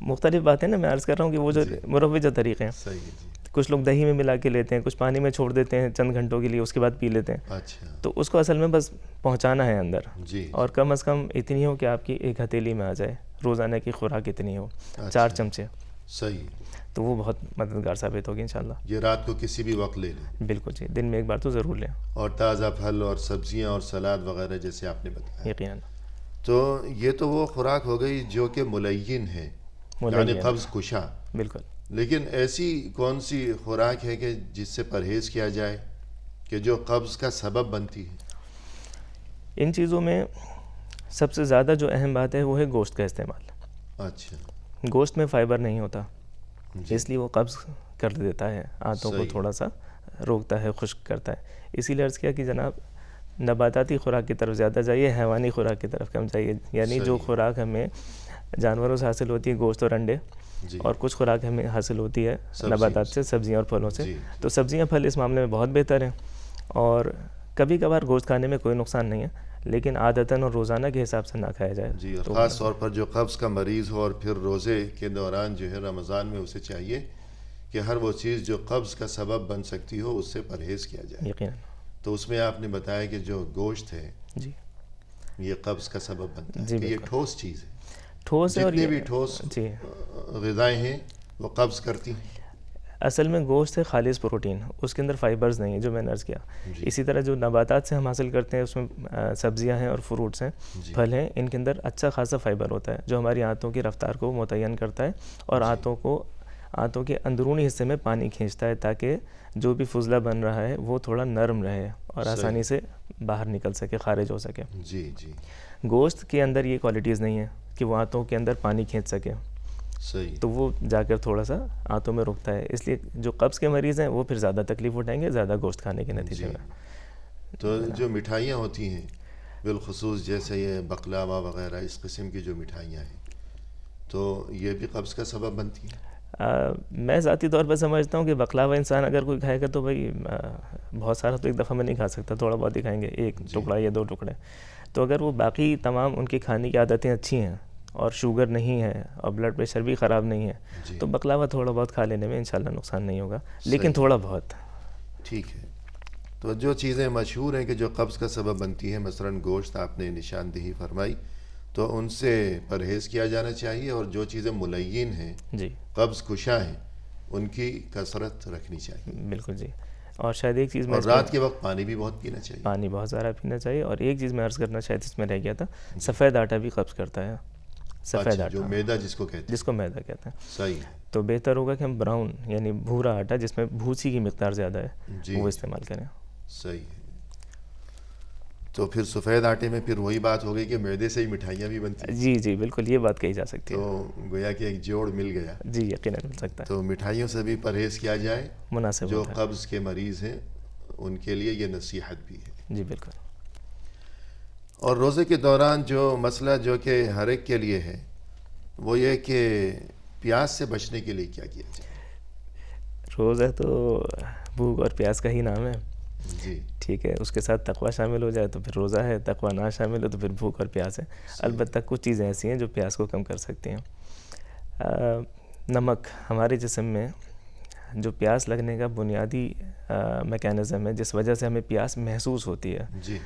مختلف باتیں نا، میں عرض کر رہا ہوں کہ وہ جو مروجہ طریقے ہیں. صحیح ہے. جی کچھ لوگ دہی میں ملا کے لیتے ہیں، کچھ پانی میں چھوڑ دیتے ہیں چند گھنٹوں کے لیے، اس کے بعد پی لیتے ہیں. اچھا. تو اس کو اصل میں بس پہنچانا ہے اندر. جی اور کم از کم اتنی ہو کہ آپ کی ایک ہتھیلی میں آ جائے. روزانہ کی خوراک اتنی ہو، 4 چمچے. صحیح. تو وہ بہت مددگار ثابت ہوگی انشاءاللہ. یہ رات کو کسی بھی وقت لے لیں. بالکل جی، دن میں ایک بار تو ضرور لیں. اور تازہ پھل اور سبزیاں اور سلاد وغیرہ جیسے آپ نے بتایا. یقیناً. تو یہ تو وہ خوراک ہو گئی جو کہ ملین ہے، یعنی قبض کشا. بالکل. لیکن ایسی کون سی خوراک ہے کہ جس سے پرہیز کیا جائے کہ جو قبض کا سبب بنتی ہے؟ ان چیزوں میں سب سے زیادہ جو اہم بات ہے وہ ہے گوشت کا استعمال. اچھا. گوشت میں فائبر نہیں ہوتا، اس لیے وہ قبض کر دیتا ہے، آنتوں کو تھوڑا سا روکتا ہے، خشک کرتا ہے. اسی لیے عرض کیا کہ جناب نباتاتی خوراک کی طرف زیادہ جائیے، حیوانی خوراک کی طرف کم جائیے. یعنی جو خوراک ہمیں جانوروں سے حاصل ہوتی ہے، گوشت اور انڈے، اور کچھ خوراک ہمیں حاصل ہوتی ہے نباتات سے، سبزیاں اور پھلوں سے. تو سبزیاں پھل اس معاملے میں بہت بہتر ہیں. اور کبھی کبھار گوشت کھانے میں کوئی نقصان نہیں ہے، لیکن عادتاً اور روزانہ کے حساب سے نہ کھایا جائے. جی. اور خاص طور پر جو قبض کا مریض ہو اور پھر روزے کے دوران جو ہے رمضان میں اسے چاہیے کہ ہر وہ چیز جو قبض کا سبب بن سکتی ہو اس سے پرہیز کیا جائے. یقیناً. تو اس میں آپ نے بتایا کہ جو گوشت ہے جی یہ قبض کا سبب بنتا ہے. جی کہ یہ ٹھوس چیز ہے، ٹھوس ہے. اور جتنی بھی ٹھوس جی غذائیں ہیں وہ قبض کرتی ہیں. اصل میں گوشت ہے خالص پروٹین، اس کے اندر فائبرز نہیں ہیں جو میں نے عرض کیا. اسی طرح جو نباتات سے ہم حاصل کرتے ہیں اس میں سبزیاں ہیں اور فروٹس ہیں، پھل ہیں، ان کے اندر اچھا خاصا فائبر ہوتا ہے جو ہماری آنتوں کی رفتار کو متعین کرتا ہے اور آنتوں کے اندرونی حصے میں پانی کھینچتا ہے تاکہ جو بھی فضلہ بن رہا ہے وہ تھوڑا نرم رہے اور آسانی سے باہر نکل سکے، خارج ہو سکے. جی جی. گوشت کے اندر یہ کوالٹیز نہیں ہیں کہ وہ آنتوں کے اندر پانی کھینچ سکے، صحیح. تو وہ جا کر تھوڑا سا آنتوں میں رکتا ہے. اس لیے جو قبض کے مریض ہیں وہ پھر زیادہ تکلیف اٹھائیں گے زیادہ گوشت کھانے کے نتیجے میں. تو جو مٹھائیاں ہوتی ہیں بالخصوص جیسے یہ بقلاوہ وغیرہ اس قسم کی جو مٹھائیاں ہیں تو یہ بھی قبض کا سبب بنتی ہیں؟ میں ذاتی طور پر سمجھتا ہوں کہ بقلاوہ انسان اگر کوئی کھائے گا تو بھائی بہت سارا تو ایک دفعہ میں نہیں کھا سکتا، تھوڑا بہت ہی کھائیں گے، ایک ٹکڑا یا 2 ٹکڑے. تو اگر وہ باقی تمام ان کی کھانے کی عادتیں اچھی ہیں اور شوگر نہیں ہے اور بلڈ پریشر بھی خراب نہیں ہے تو بقلاوہ تھوڑا بہت کھا لینے میں انشاءاللہ نقصان نہیں ہوگا، لیکن تھوڑا بہت. ٹھیک ہے. تو جو چیزیں مشہور ہیں کہ جو قبض کا سبب بنتی ہیں، مثلاً گوشت آپ نے نشاندہی فرمائی، تو ان سے پرہیز کیا جانا چاہیے، اور جو چیزیں ملین ہیں جی قبض کشا ہیں ان کی کثرت رکھنی چاہیے. بالکل جی. اور شاید ایک چیز میں اور رات کے وقت پانی بھی بہت پینا چاہیے. پانی بہت زیادہ پینا چاہیے. اور ایک چیز میں عرض کرنا شاید اس میں رہ گیا تھا، سفید آٹا بھی قبض کرتا ہے. سفید آٹا جو میدا جس کو کہتے ہیں. جس کو میدا کہتے ہیں. صحیح. تو بہتر ہوگا کہ ہم براؤن یعنی بھورا آٹا جس میں بھوسی کی مقدار زیادہ ہے وہ استعمال کریں. صحیح ہے. تو پھر سفید آٹے میں پھر وہی بات ہو گئی کہ میدے سے ہی مٹھائیاں بھی بنتی ہیں. جی جی بالکل یہ بات کہی جا سکتی ہے. تو گویا کہ ایک جوڑ مل گیا. جی یقیناً مل سکتا ہے. تو مٹھائیوں سے بھی پرہیز کیا جائے، مناسب جو قبض کے مریض ہیں ان کے لیے یہ نصیحت بھی ہے. جی بالکل. اور روزے کے دوران جو مسئلہ جو کہ ہر ایک کے لیے ہے وہ یہ کہ پیاس سے بچنے کے لیے کیا کیا جائے. روزہ تو بھوک اور پیاس کا ہی نام ہے. جی ٹھیک ہے، اس کے ساتھ تقویٰ شامل ہو جائے تو پھر روزہ ہے، تقویٰ نہ شامل ہو تو پھر بھوک اور پیاس ہے. البتہ کچھ چیزیں ایسی ہیں جو پیاس کو کم کر سکتی ہیں. نمک ہمارے جسم میں جو پیاس لگنے کا بنیادی میکینزم ہے جس وجہ سے ہمیں پیاس محسوس ہوتی ہے. جی.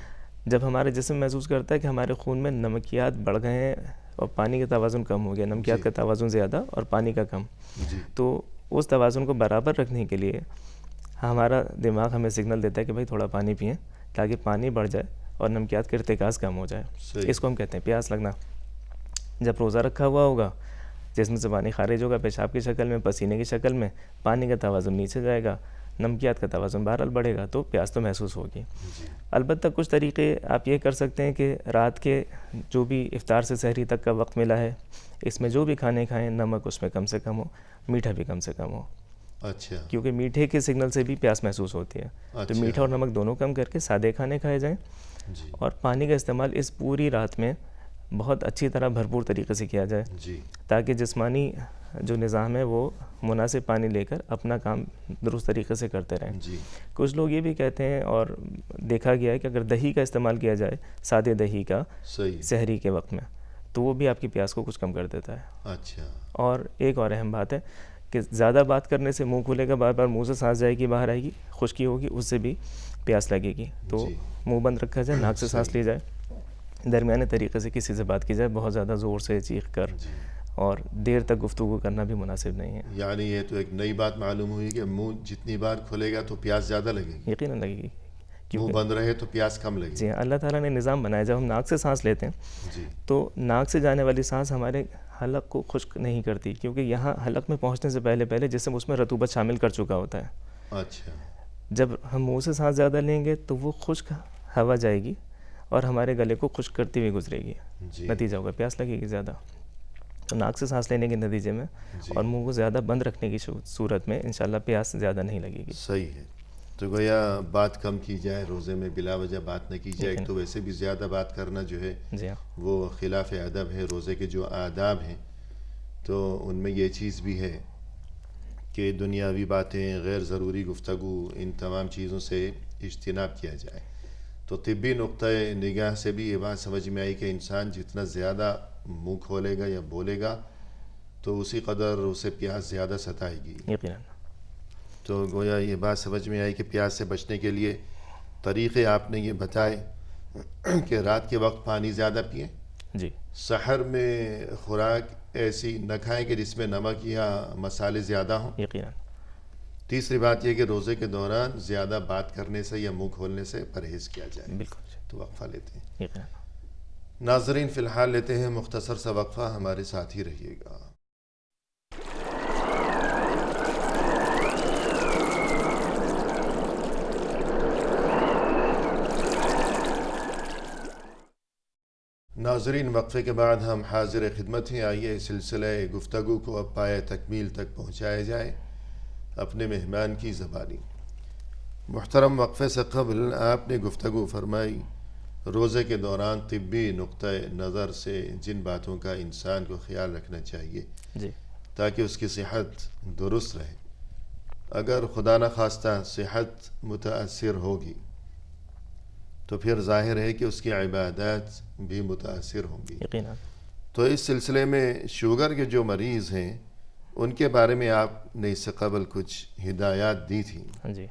جب ہمارے جسم محسوس کرتا ہے کہ ہمارے خون میں نمکیات بڑھ گئے ہیں اور پانی کا توازن کم ہو گیا، نمکیات کا توازن زیادہ اور پانی کا کم، تو اس توازن کو برابر رکھنے کے لیے ہمارا دماغ ہمیں سگنل دیتا ہے کہ بھائی تھوڑا پانی پئیں تاکہ پانی بڑھ جائے اور نمکیات کا ارتکاز کم ہو جائے. اس کو ہم کہتے ہیں پیاس لگنا. جب روزہ رکھا ہوا ہوگا جسم سے پانی خارج ہوگا پیشاب کی شکل میں، پسینے کی شکل میں، پانی کا توازن نیچے جائے گا، نمکیات کا توازن بہرحال بڑھے گا تو پیاس تو محسوس ہوگی. البتہ کچھ طریقے آپ یہ کر سکتے ہیں کہ رات کے جو بھی افطار سے سحری تک کا وقت ملا ہے اس میں جو بھی کھانے کھائیں نمک اس میں کم سے کم ہو، میٹھا بھی کم سے کم ہو. اچھا. کیونکہ میٹھے کے سگنل سے بھی پیاس محسوس ہوتی ہے. تو میٹھا اور نمک دونوں کم کر کے سادے کھانے کھائے جائیں. اور پانی کا استعمال اس پوری رات میں بہت اچھی طرح بھرپور طریقے سے کیا جائے تاکہ جسمانی جو نظام ہے وہ مناسب پانی لے کر اپنا کام درست طریقے سے کرتے رہیں. کچھ لوگ یہ بھی کہتے ہیں اور دیکھا گیا ہے کہ اگر دہی کا استعمال کیا جائے، سادے دہی کا سحری کے وقت میں، تو وہ بھی آپ کی پیاس کو کچھ کم کر دیتا ہے. اچھا. اور ایک اور اہم بات ہے کہ زیادہ بات کرنے سے منہ کھلے گا، بار بار منہ سے سانس جائے گی، باہر آئے گی، خشکی ہوگی، اس سے بھی پیاس لگے گی. تو منہ بند رکھا جائے، ناک سے سانس لی جائے، درمیانے طریقے سے کسی سے بات کی جائے، بہت زیادہ زور سے چیخ کر اور دیر تک گفتگو کرنا بھی مناسب نہیں ہے. یعنی یہ تو ایک نئی بات معلوم ہوئی کہ منہ جتنی بار کھلے گا تو پیاس زیادہ لگے گی. یقیناً لگے گی. منہ بند رہے تو پیاس کم لگے گی. جی اللہ تعالیٰ نے نظام بنایا جب ہم ناک سے سانس لیتے ہیں تو ناک سے جانے والی سانس ہمارے حلق کو خشک نہیں کرتی، کیونکہ یہاں حلق میں پہنچنے سے پہلے جسم اس میں رطوبت شامل کر چکا ہوتا ہے. اچھا. جب ہم منہ سے سانس زیادہ لیں گے تو وہ خشک ہوا جائے گی اور ہمارے گلے کو خشک کرتی ہوئی گزرے گی. نتیجہ ہوگا پیاس لگے گی زیادہ. تو ناک سے سانس لینے کے نتیجے میں اور منہ کو زیادہ بند رکھنے کی صورت میں انشاءاللہ پیاس زیادہ نہیں لگے گی. صحیح ہے. تو گویا بات کم کی جائے، روزے میں بلا وجہ بات نہ کی جائے. تو ویسے بھی زیادہ بات کرنا جو ہے وہ خلاف ادب ہے. روزے کے جو آداب ہیں تو ان میں یہ چیز بھی ہے کہ دنیاوی باتیں، غیر ضروری گفتگو، ان تمام چیزوں سے اجتناب کیا جائے. تو طبی نقطۂ نگاہ سے بھی یہ بات سمجھ میں آئی کہ انسان جتنا زیادہ منہ کھولے گا یا بولے گا تو اسی قدر اسے پیاس زیادہ ستائے گی. یقیناً. تو گویا یہ بات سمجھ میں آئی کہ پیاس سے بچنے کے لیے طریقے آپ نے یہ بتائے کہ رات کے وقت پانی زیادہ پئیں. جی. سحر میں خوراک ایسی نہ کھائیں کہ جس میں نمک یا مسالے زیادہ ہوں. یقیناً. تیسری بات یہ کہ روزے کے دوران زیادہ بات کرنے سے یا منہ کھولنے سے پرہیز کیا جائے. بالکل تو وقفہ لیتے ہیں. یقیناً. ناظرین فی الحال لیتے ہیں مختصر سا وقفہ، ہمارے ساتھ ہی رہیے گا. ناظرین وقفے کے بعد ہم حاضر خدمت ہیں. آئیے سلسلہ گفتگو کو اب پائے تکمیل تک پہنچایا جائے اپنے مہمان کی زبانی. محترم، وقفے سے قبل آپ نے گفتگو فرمائی روزے کے دوران طبی نقطۂ نظر سے جن باتوں کا انسان کو خیال رکھنا چاہیے جی تاکہ اس کی صحت درست رہے. اگر خدا نخواستہ صحت متاثر ہوگی تو پھر ظاہر ہے کہ اس کی عبادات بھی متاثر ہوں گی. یقیناً. تو اس سلسلے میں شوگر کے جو مریض ہیں ان کے بارے میں آپ نے اس سے قبل کچھ ہدایات دی تھیں. جی.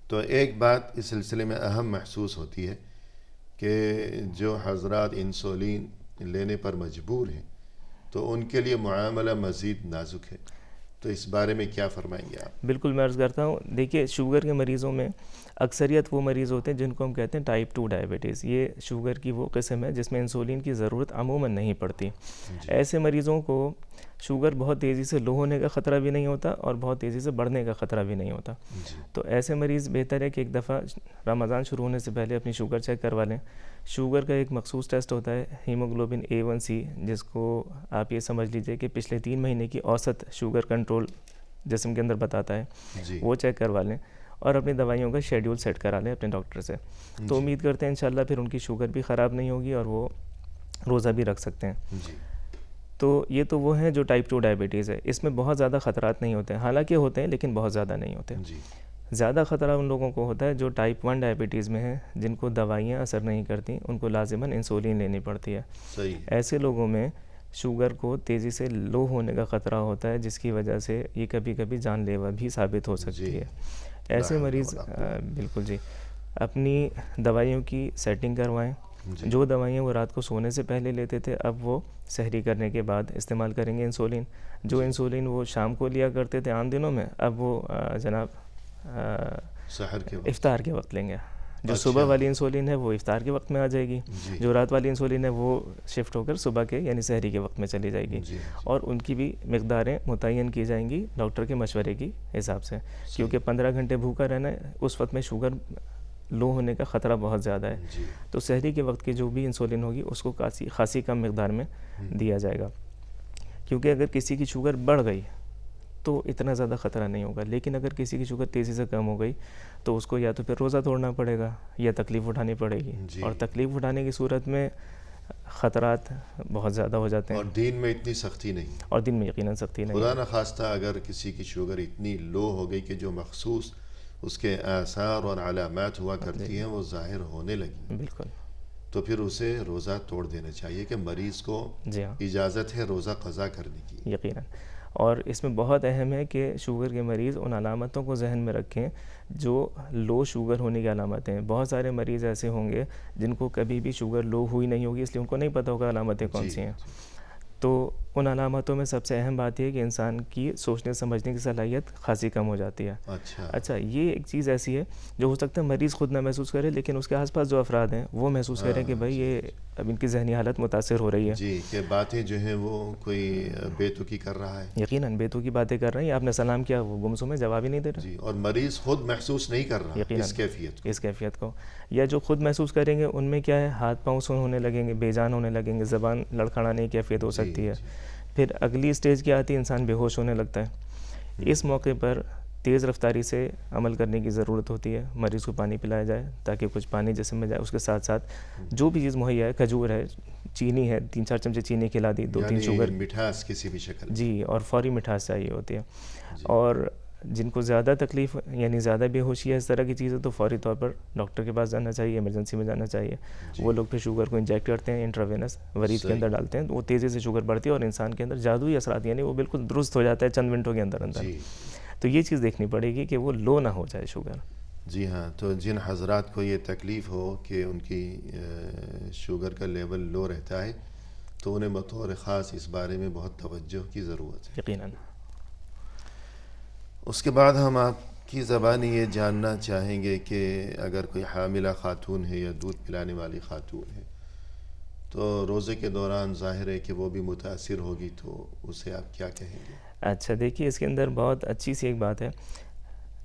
تو ایک بات اس سلسلے میں اہم محسوس ہوتی ہے کہ جو حضرات انسولین لینے پر مجبور ہیں تو ان کے لیے معاملہ مزید نازک ہے. تو اس بارے میں کیا فرمائیں گے آپ؟ بالکل میں عرض کرتا ہوں. دیکھیے شوگر کے مریضوں میں اکثریت وہ مریض ہوتے ہیں جن کو ہم کہتے ہیں ٹائپ 2 ڈائبٹیز. یہ شوگر کی وہ قسم ہے جس میں انسولین کی ضرورت عموماً نہیں پڑتی. ایسے مریضوں کو شوگر بہت تیزی سے لو ہونے کا خطرہ بھی نہیں ہوتا اور بہت تیزی سے بڑھنے کا خطرہ بھی نہیں ہوتا. تو ایسے مریض بہتر ہے کہ ایک دفعہ رمضان شروع ہونے سے پہلے اپنی شوگر چیک کروا لیں. شوگر کا ایک مخصوص ٹیسٹ ہوتا ہے ہیموگلوبن A1C، جس کو آپ یہ سمجھ لیجئے کہ پچھلے 3 مہینے کی اوسط شوگر کنٹرول جسم کے اندر بتاتا ہے. وہ چیک کروا لیں اور اپنی دوائیوں کا شیڈیول سیٹ کرا لیں اپنے ڈاکٹر سے. تو امید کرتے ہیں انشاءاللہ پھر ان کی شوگر بھی خراب نہیں ہوگی اور وہ روزہ بھی رکھ سکتے ہیں. تو یہ تو وہ ہیں جو ٹائپ 2 ڈائبٹیز ہے. اس میں بہت زیادہ خطرات نہیں ہوتے ہیں، حالانکہ ہوتے ہیں لیکن بہت زیادہ نہیں ہوتے. زیادہ خطرہ ان لوگوں کو ہوتا ہے جو ٹائپ 1 ڈائبٹیز میں ہیں، جن کو دوائیاں اثر نہیں کرتی، ان کو لازماً انسولین لینی پڑتی ہے. ایسے لوگوں میں شوگر کو تیزی سے لو ہونے کا خطرہ ہوتا ہے، جس کی وجہ سے یہ کبھی کبھی جان لیوا بھی ثابت ہو سکتی ہے. ایسے مریض بالکل جی اپنی دوائیوں کی سیٹنگ کروائیں. جو دوائیاں وہ رات کو سونے سے پہلے لیتے تھے اب وہ سحری کرنے کے بعد استعمال کریں گے انسولین. جو انسولین وہ شام کو لیا کرتے تھے عام دنوں میں، اب وہ جناب افطار کے وقت لیں گے. جو صبح والی انسولین ہے وہ افطار کے وقت میں آ جائے گی. جو رات والی انسولین ہے وہ شفٹ ہو کر صبح کے یعنی سحری کے وقت میں چلی جائے گی. اور ان کی بھی مقداریں متعین کی جائیں گی ڈاکٹر کے مشورے کی حساب سے، کیونکہ 15 گھنٹے بھوکا رہنا اس وقت میں شوگر لو ہونے کا خطرہ بہت زیادہ ہے. تو سحری کے وقت کی جو بھی انسولین ہوگی اس کو خاصی کم مقدار میں دیا جائے گا، کیونکہ اگر کسی کی شوگر بڑھ گئی تو اتنا زیادہ خطرہ نہیں ہوگا. لیکن اگر کسی کی شوگر تیزی سے کم ہو گئی تو اس کو یا تو پھر روزہ توڑنا پڑے گا یا تکلیف اٹھانی پڑے گی. اور تکلیف اٹھانے کی صورت میں خطرات بہت زیادہ ہو جاتے ہیں. اور دین میں اتنی سختی نہیں. اور دین میں یقیناً سختی نہیں. خدا نخواستہ اگر کسی کی شوگر اتنی لو ہو گئی کہ جو مخصوص اس کے آثار اور علامات ہوا کرتی ہیں وہ ظاہر ہونے لگی، بالکل، تو پھر اسے روزہ توڑ دینا چاہیے کہ مریض کو اجازت ہے روزہ قضا کرنے کی. یقیناً. اور اس میں بہت اہم ہے کہ شوگر کے مریض ان علامتوں کو ذہن میں رکھیں جو لو شوگر ہونے کی علامتیں ہیں. بہت سارے مریض ایسے ہوں گے جن کو کبھی بھی شوگر لو ہوئی نہیں ہوگی، اس لیے ان کو نہیں پتہ ہوگا علامتیں کون سی ہیں. تو ان علامتوں میں سب سے اہم بات یہ ہے کہ انسان کی سوچنے سمجھنے کی صلاحیت خاصی کم ہو جاتی ہے. اچھا یہ ایک چیز ایسی ہے جو ہو سکتا ہے مریض خود نہ محسوس کرے لیکن اس کے آس پاس جو افراد ہیں وہ محسوس کریں کہ بھائی یہ اب ان کی ذہنی حالت متاثر ہو رہی ہے. جی کہ باتیں جو ہیں وہ کوئی بے تکی کر رہا ہے. یقیناً بے تکی باتیں کر رہے ہیں. آپ نے سلام کیا وہ گمسم میں جواب ہی نہیں دے رہا. جی اور مریض خود محسوس نہیں کر رہا اس کیفیت کو. یا جو خود محسوس کریں گے ان میں کیا ہے ہاتھ پاؤں سن ہونے لگیں گے، بے جان ہونے لگیں گے، زبان لڑکھڑانے کی کیفیت ہو سکتی ہے. پھر اگلی اسٹیج کیا آتی ہے، انسان بے ہوش ہونے لگتا ہے. اس موقع پر تیز رفتاری سے عمل کرنے کی ضرورت ہوتی ہے. مریض کو پانی پلایا جائے تاکہ کچھ پانی جسم میں جائے. اس کے ساتھ ساتھ جو بھی چیز مہیا ہے، کھجور ہے، چینی ہے، 3-4 چمچے چینی کھلا دی، 2-3 شوگر، مٹھاس کسی بھی شکل جی، اور فوری مٹھاس چاہیے ہوتی ہے. اور جن کو زیادہ تکلیف یعنی زیادہ بے ہوشی ہے اس طرح کی چیزیں تو فوری طور پر ڈاکٹر کے پاس جانا چاہیے، ایمرجنسی میں جانا چاہیے. وہ لوگ پھر شوگر کو انجیکٹ کرتے ہیں انٹراوینس ورید کے اندر ڈالتے ہیں. وہ تیزی سے شوگر بڑھتی ہے اور انسان کے اندر جادوئی اثرات یعنی وہ بالکل درست ہو جاتا ہے چند منٹوں کے اندر. تو یہ چیز دیکھنی پڑے گی کہ وہ لو نہ ہو جائے شوگر. جی ہاں. تو جن حضرات کو یہ تکلیف ہو کہ ان کی شوگر کا لیول لو رہتا ہے تو انہیں بطور خاص اس بارے میں بہت توجہ کی ضرورت ہے. یقیناً. اس کے بعد ہم آپ کی زبانی یہ جاننا چاہیں گے کہ اگر کوئی حاملہ خاتون ہے یا دودھ پلانے والی خاتون ہے تو روزے کے دوران ظاہر ہے کہ وہ بھی متاثر ہوگی، تو اسے آپ کیا کہیں گے؟ اچھا دیکھیے، اس کے اندر بہت اچھی سی ایک بات ہے.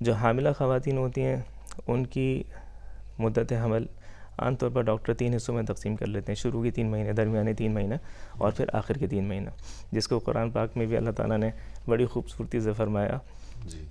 جو حاملہ خواتین ہوتی ہیں ان کی مدت حمل عام طور پر ڈاکٹر 3 حصوں میں تقسیم کر لیتے ہیں. شروع کی 3 مہینے، درمیانے 3 مہینے اور پھر آخر کے 3 مہینے، جس کو قرآن پاک میں بھی اللہ تعالیٰ نے بڑی خوبصورتی سے فرمایا، جی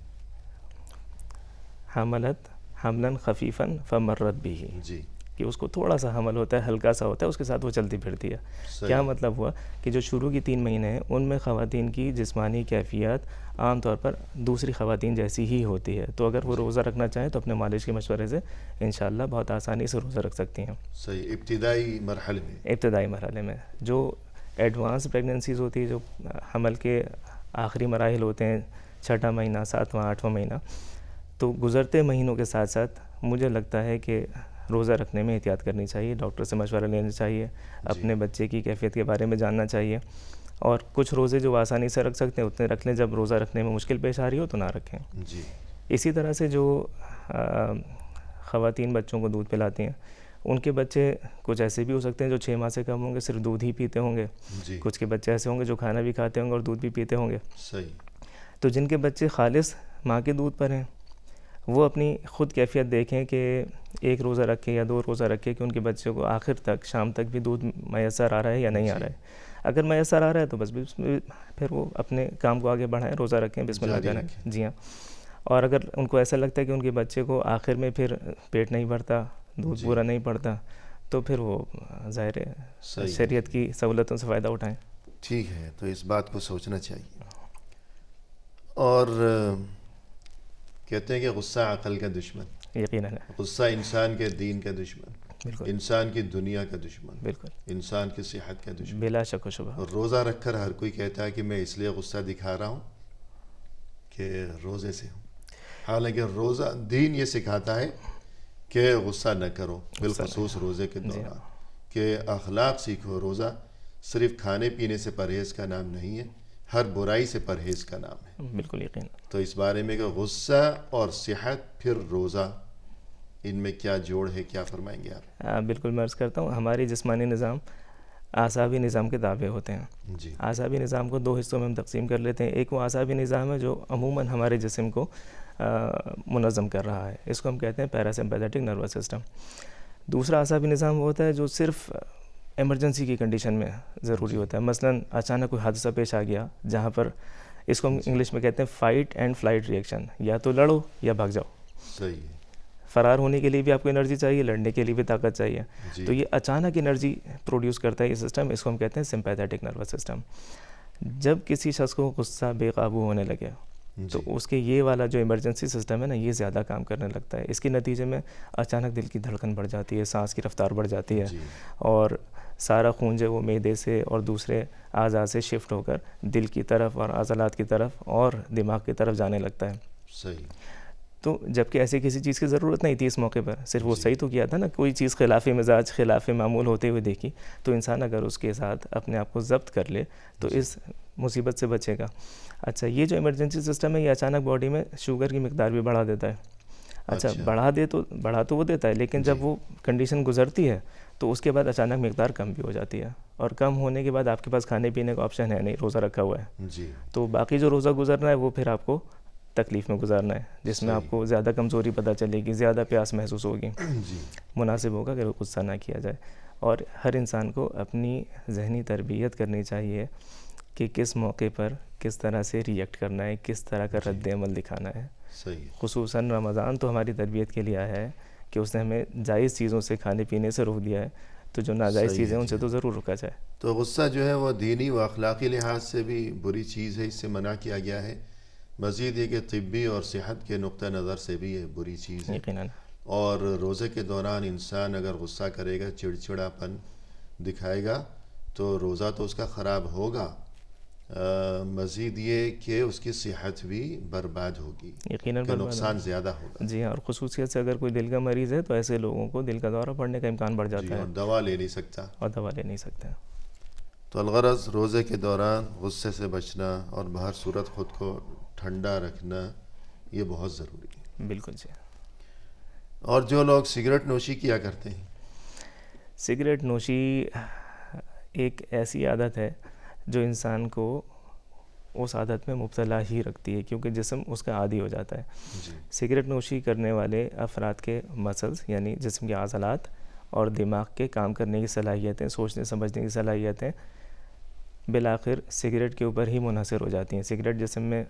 حملت حملا خفیفا فمرت بھی، جی کہ اس کو تھوڑا سا حمل ہوتا ہے، ہلکا سا ہوتا ہے، اس کے ساتھ وہ چلتی پھرتی ہے. کیا مطلب ہوا کہ جو شروع کی 3 مہینے ہیں ان میں خواتین کی جسمانی کیفیت عام طور پر دوسری خواتین جیسی ہی ہوتی ہے. تو اگر وہ روزہ رکھنا چاہیں تو اپنے مالج کے مشورے سے انشاءاللہ بہت آسانی سے روزہ رکھ سکتی ہیں. صحیح. ابتدائی مرحلے میں جو ایڈوانس پریگننسیز ہوتی ہے، جو حمل کے آخری مراحل ہوتے ہیں، 6واں مہینہ، 7واں، 8واں مہینہ، تو گزرتے مہینوں کے ساتھ ساتھ مجھے لگتا ہے کہ روزہ رکھنے میں احتیاط کرنی چاہیے، ڈاکٹر سے مشورہ لینا چاہیے، اپنے بچے کی کیفیت کے بارے میں جاننا چاہیے، اور کچھ روزے جو آسانی سے رکھ سکتے ہیں اتنے رکھ لیں. جب روزہ رکھنے میں مشکل پیش آ رہی ہو تو نہ رکھیں. جی. اسی طرح سے جو خواتین بچوں کو دودھ پلاتی ہیں ان کے بچے کچھ ایسے بھی ہو سکتے ہیں جو 6 ماہ سے کم ہوں گے، صرف دودھ ہی پیتے ہوں گے. جی. کچھ کے بچے ایسے ہوں گے جو کھانا بھی کھاتے ہوں گے اور دودھ بھی پیتے ہوں گے. صحیح. تو جن کے بچے خالص ماں کے دودھ پر ہیں وہ اپنی خود کیفیت دیکھیں کہ 1 روزہ رکھے یا 2 روزہ رکھے کہ ان کے بچے کو آخر تک شام تک بھی دودھ میسر آ رہا ہے یا نہیں آ رہا ہے. اگر میسر آ رہا ہے تو بس پھر وہ اپنے کام کو آگے بڑھائیں، روزہ رکھیں، بسم اللہ جانیں. جی ہاں. اور اگر ان کو ایسا لگتا ہے کہ ان کے بچے کو آخر میں pھر پیٹ نہیں بھرتا، دودھ پورا نہیں پڑتا، تو پھر وہ ظاہر ہے شریعت کی سہولتوں سے فائدہ اٹھائیں. ٹھیک ہے، تو اس بات کو سوچنا چاہیے. اور کہتے ہیں کہ غصہ عقل کا دشمن، یقیناً غصہ انسان کے دین کا دشمن، بالکل، انسان کی دنیا کا دشمن، بالکل، انسان کی صحت کا دشمن. بلا شک و شبہ. اور روزہ رکھ کر ہر کوئی کہتا ہے کہ میں اس لیے غصہ دکھا رہا ہوں کہ روزے سے ہوں، حالانکہ روزہ دین یہ سکھاتا ہے کہ غصہ نہ کرو، بالخصوص روزے کے دوران، کہ اخلاق سیکھو. روزہ صرف کھانے پینے سے پرہیز کا نام نہیں ہے، ہر برائی سے پرہیز کا نام ہے. بالکل یقین. تو اس بارے میں کہ غصہ اور صحت پھر روزہ، ان میں کیا جوڑ ہے، کیا فرمائیں گے آپ؟ بالکل میں عرض کرتا ہوں، ہماری جسمانی نظام اعصابی نظام کے تابع ہوتے ہیں. جی. اعصابی نظام کو 2 حصوں میں ہم تقسیم کر لیتے ہیں. ایک وہ اعصابی نظام ہے جو عموماً ہمارے جسم کو منظم کر رہا ہے، اس کو ہم کہتے ہیں پیراسمپیتھیٹک نروس سسٹم. دوسرا اعصابی نظام وہ ہوتا ہے جو صرف ایمرجنسی کی کنڈیشن میں ضروری ہوتا ہے. مثلاً اچانک کوئی حادثہ پیش آ گیا جہاں پر اس کو ہم انگلش میں کہتے ہیں فائٹ اینڈ فلائٹ ریئیکشن، یا تو لڑو یا بھاگ جاؤ. صحیح ہے. فرار ہونے کے لیے بھی آپ کو انرجی چاہیے، لڑنے کے لیے بھی طاقت چاہیے. تو یہ اچانک انرجی پروڈیوس کرتا ہے یہ سسٹم، اس کو ہم کہتے ہیں سمپیتھیٹک نروس سسٹم. جب کسی شخص کو غصہ بے قابو ہونے لگے تو اس کے یہ والا جو ایمرجنسی سسٹم ہے نا، یہ زیادہ کام کرنے لگتا ہے. اس کے نتیجے میں اچانک دل کی دھڑکن بڑھ جاتی ہے، سانس کی رفتار بڑھ جاتی ہے، اور سارا خون جو وہ معدے سے اور دوسرے اعضاء سے شفٹ ہو کر دل کی طرف اور عضلات کی طرف اور دماغ کی طرف جانے لگتا ہے. صحیح. تو جب کہ ایسی کسی چیز کی ضرورت نہیں تھی اس موقع پر، صرف وہ صحیح تو کیا تھا نا، کوئی چیز خلاف مزاج، خلاف معمول ہوتے ہوئے دیکھی تو انسان اگر اس کے ساتھ اپنے آپ کو ضبط کر لے تو اس مصیبت سے بچے گا. اچھا، یہ جو ایمرجنسی سسٹم ہے یہ اچانک باڈی میں شوگر کی مقدار بھی بڑھا دیتا ہے. اچھا، بڑھا تو وہ دیتا ہے، لیکن جب وہ کنڈیشن گزرتی ہے تو اس کے بعد اچانک مقدار کم بھی ہو جاتی ہے، اور کم ہونے کے بعد آپ کے پاس کھانے پینے کا آپشن ہے نہیں، روزہ رکھا ہوا ہے. تو باقی جو روزہ گزرنا ہے وہ پھر آپ کو تکلیف میں گزارنا ہے، جس میں آپ کو زیادہ کمزوری پتہ چلے گی، زیادہ پیاس محسوس ہوگی. مناسب ہوگا کہ غصہ نہ کیا جائے. اور ہر انسان کو اپنی ذہنی تربیت کرنی چاہیے کہ کس موقع پر کس طرح سے ریئیکٹ کرنا ہے، کس طرح کا رد عمل دکھانا ہے. خصوصاً رمضان تو ہماری تربیت کے لیے آیا ہے کہ اس نے ہمیں جائز چیزوں سے، کھانے پینے سے روک دیا ہے، تو جو ناجائز چیزیں ان سے تو ضرور رکا جائے. تو غصہ جو ہے وہ دینی و اخلاقی لحاظ سے بھی بری چیز ہے، اس سے منع کیا گیا ہے. مزید یہ کہ طبی اور صحت کے نقطہ نظر سے بھی یہ بری چیز ہے. یقیناً. اور روزے کے دوران انسان اگر غصہ کرے گا، چڑچڑاپن دکھائے گا، تو روزہ تو اس کا خراب ہوگا، مزید یہ کہ اس کی صحت بھی برباد ہوگی، یقیناً نقصان زیادہ ہوگا. جی ہاں، اور خصوصیت سے اگر کوئی دل کا مریض ہے تو ایسے لوگوں کو دل کا دورہ پڑنے کا امکان بڑھ جاتا ہے، اور دوا لے نہیں سکتا. تو الغرض روزے کے دوران غصے سے بچنا اور بہر صورت خود کو ٹھنڈا رکھنا یہ بہت ضروری ہے. بالکل جی. اور جو لوگ سگریٹ نوشی کیا کرتے ہیں، سگریٹ نوشی ایک ایسی عادت ہے جو انسان کو اس عادت میں مبتلا ہی رکھتی ہے، کیونکہ جسم اس کا عادی ہو جاتا ہے. جی سگریٹ نوشی کرنے والے افراد کے مسلز یعنی جسم کے عضلات اور دماغ کے کام کرنے کی صلاحیتیں، سوچنے سمجھنے کی صلاحیتیں بالآخر سگریٹ کے اوپر ہی منحصر ہو جاتی ہیں. سگریٹ جسم میں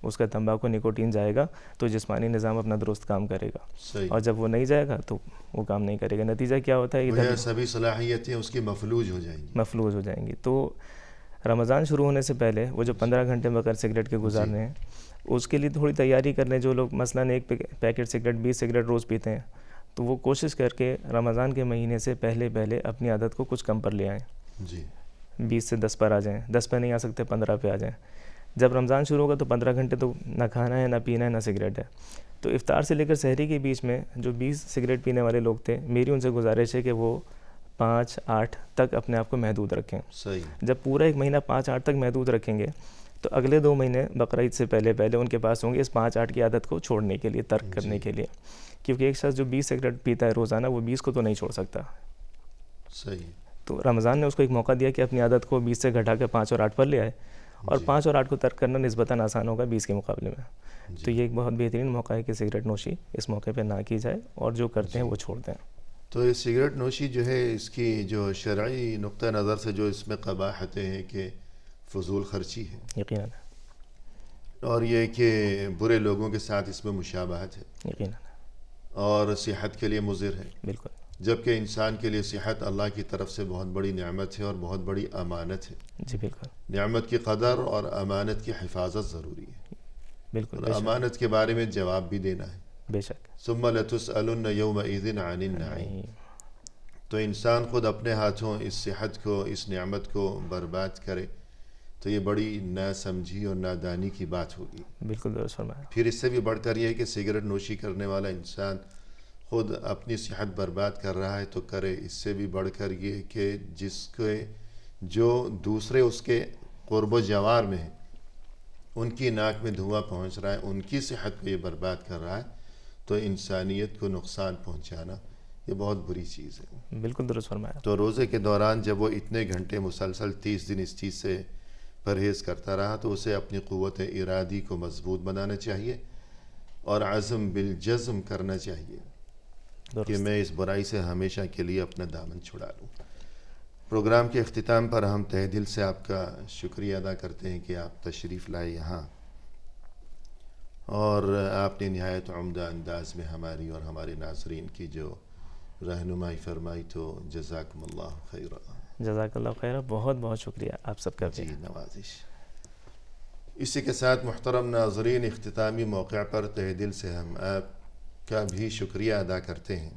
اس کا تمباکو نکوٹین جائے گا تو جسمانی نظام اپنا درست کام کرے گا، صحیح. اور جب وہ نہیں جائے گا تو وہ کام نہیں کرے گا. نتیجہ کیا ہوتا ہے؟ گویا سبھی صلاحیتیں اس کی مفلوج ہو جائیں گی. مفلوج ہو جائیں گی. تو رمضان شروع ہونے سے پہلے وہ جو 15 گھنٹے بغیر سگریٹ کے گزارنے ہیں، اس کے لیے تھوڑی تیاری کر لیں. جو لوگ مثلاً ایک پیکٹ سگریٹ 20 سگریٹ روز پیتے ہیں، تو وہ کوشش کر کے رمضان کے مہینے سے پہلے اپنی عادت کو کچھ کم پر لے آئیں. جی 20 سے 10 پر آ جائیں. 10 پہ نہیں آ سکتے 15 پہ آ جائیں. جب رمضان شروع ہوگا تو 15 گھنٹے تو نہ کھانا ہے، نہ پینا ہے، نہ سگریٹ ہے. تو افطار سے لے کر سحری کے بیچ میں جو 20 سگریٹ پینے والے لوگ تھے، میری ان سے گزارش ہے کہ وہ 5-8 تک اپنے آپ کو محدود رکھیں. صحیح. جب پورا ایک مہینہ 5-8 تک محدود رکھیں گے تو اگلے 2 مہینے بقرعید سے پہلے ان کے پاس ہوں گے اس 5-8 کی عادت کو چھوڑنے کے لیے، ترک کرنے کے لیے. کیونکہ ایک شخص جو 20 سگریٹ پیتا ہے روزانہ، وہ 20 کو تو نہیں چھوڑ سکتا. صحیح. تو رمضان نے اس کو ایک موقع دیا کہ اپنی عادت کو 20 سے گھٹا کے 5 اور 8 پر لے آئے، اور 5 اور 8 کو ترک کرنا نسبتاً آسان ہوگا 20 کے مقابلے میں. تو یہ ایک بہت بہترین موقع ہے کہ سگریٹ نوشی اس موقع پہ نہ کی جائے، اور جو کرتے ہیں وہ چھوڑ دیں. تو یہ سگریٹ نوشی جو ہے، اس کی جو شرعی نقطہ نظر سے جو اس میں قباحتیں ہیں کہ فضول خرچی ہے، یقیناً. اور یہ کہ برے لوگوں کے ساتھ اس میں مشابہت ہے، یقیناً. اور صحت کے لیے مضر ہے. بالکل. جبکہ انسان کے لیے صحت اللہ کی طرف سے بہت بڑی نعمت ہے اور بہت بڑی امانت ہے. جی بالکل. نعمت کی قدر اور امانت کی حفاظت ضروری ہے. بالکل. اور امانت کے بارے میں جواب بھی دینا ہے. بے شک. ثم لتسألن یومئذ عن النعیم. تو انسان خود اپنے ہاتھوں اس صحت کو، اس نعمت کو برباد کرے تو یہ بڑی ناسمجھی اور نادانی کی بات ہوگی. بالکل درست فرمایا. پھر اس سے بھی بڑھ کر یہ ہے کہ سگریٹ نوشی کرنے والا انسان خود اپنی صحت برباد کر رہا ہے تو کرے. اس سے بھی بڑھ کر یہ کہ جس کے جو دوسرے اس کے قرب و جوار میں ہیں، ان کی ناک میں دھواں پہنچ رہا ہے، ان کی صحت کو یہ برباد کر رہا ہے، تو انسانیت کو نقصان پہنچانا یہ بہت بری چیز ہے. بالکل درست فرمایا. تو روزے کے دوران جب وہ اتنے گھنٹے مسلسل 30 دن اس چیز سے پرہیز کرتا رہا تو اسے اپنی قوت ارادی کو مضبوط بنانا چاہیے اور عزم بالجزم کرنا چاہیے کہ میں اس برائی سے ہمیشہ کے لیے اپنا دامن چھڑا لوں. پروگرام کے اختتام پر ہم تہہ دل سے آپ کا شکریہ ادا کرتے ہیں کہ آپ تشریف لائے یہاں، اور آپ نے نہایت عمدہ انداز میں ہماری اور ہمارے ناظرین کی جو رہنمائی فرمائی، تو جزاکم اللہ خیرہ. جزاک اللہ خیر. بہت بہت شکریہ آپ سب کا. جی نوازش. اسی کے ساتھ محترم ناظرین، اختتامی موقع پر تہہ دل سے ہم آپ کا بھی شکریہ ادا کرتے ہیں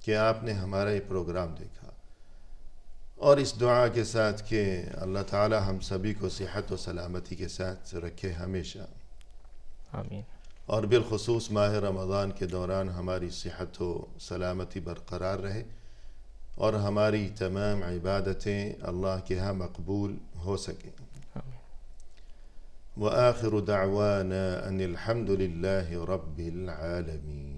کہ آپ نے ہمارا یہ پروگرام دیکھا، اور اس دعا کے ساتھ کہ اللہ تعالی ہم سبھی کو صحت و سلامتی کے ساتھ رکھے ہمیشہ، آمین. اور بالخصوص ماہ رمضان کے دوران ہماری صحت و سلامتی برقرار رہے اور ہماری تمام عبادتیں اللہ کے ہاں مقبول ہو سکیں. وآخر دعوانا ان الحمد للہ رب العالمین.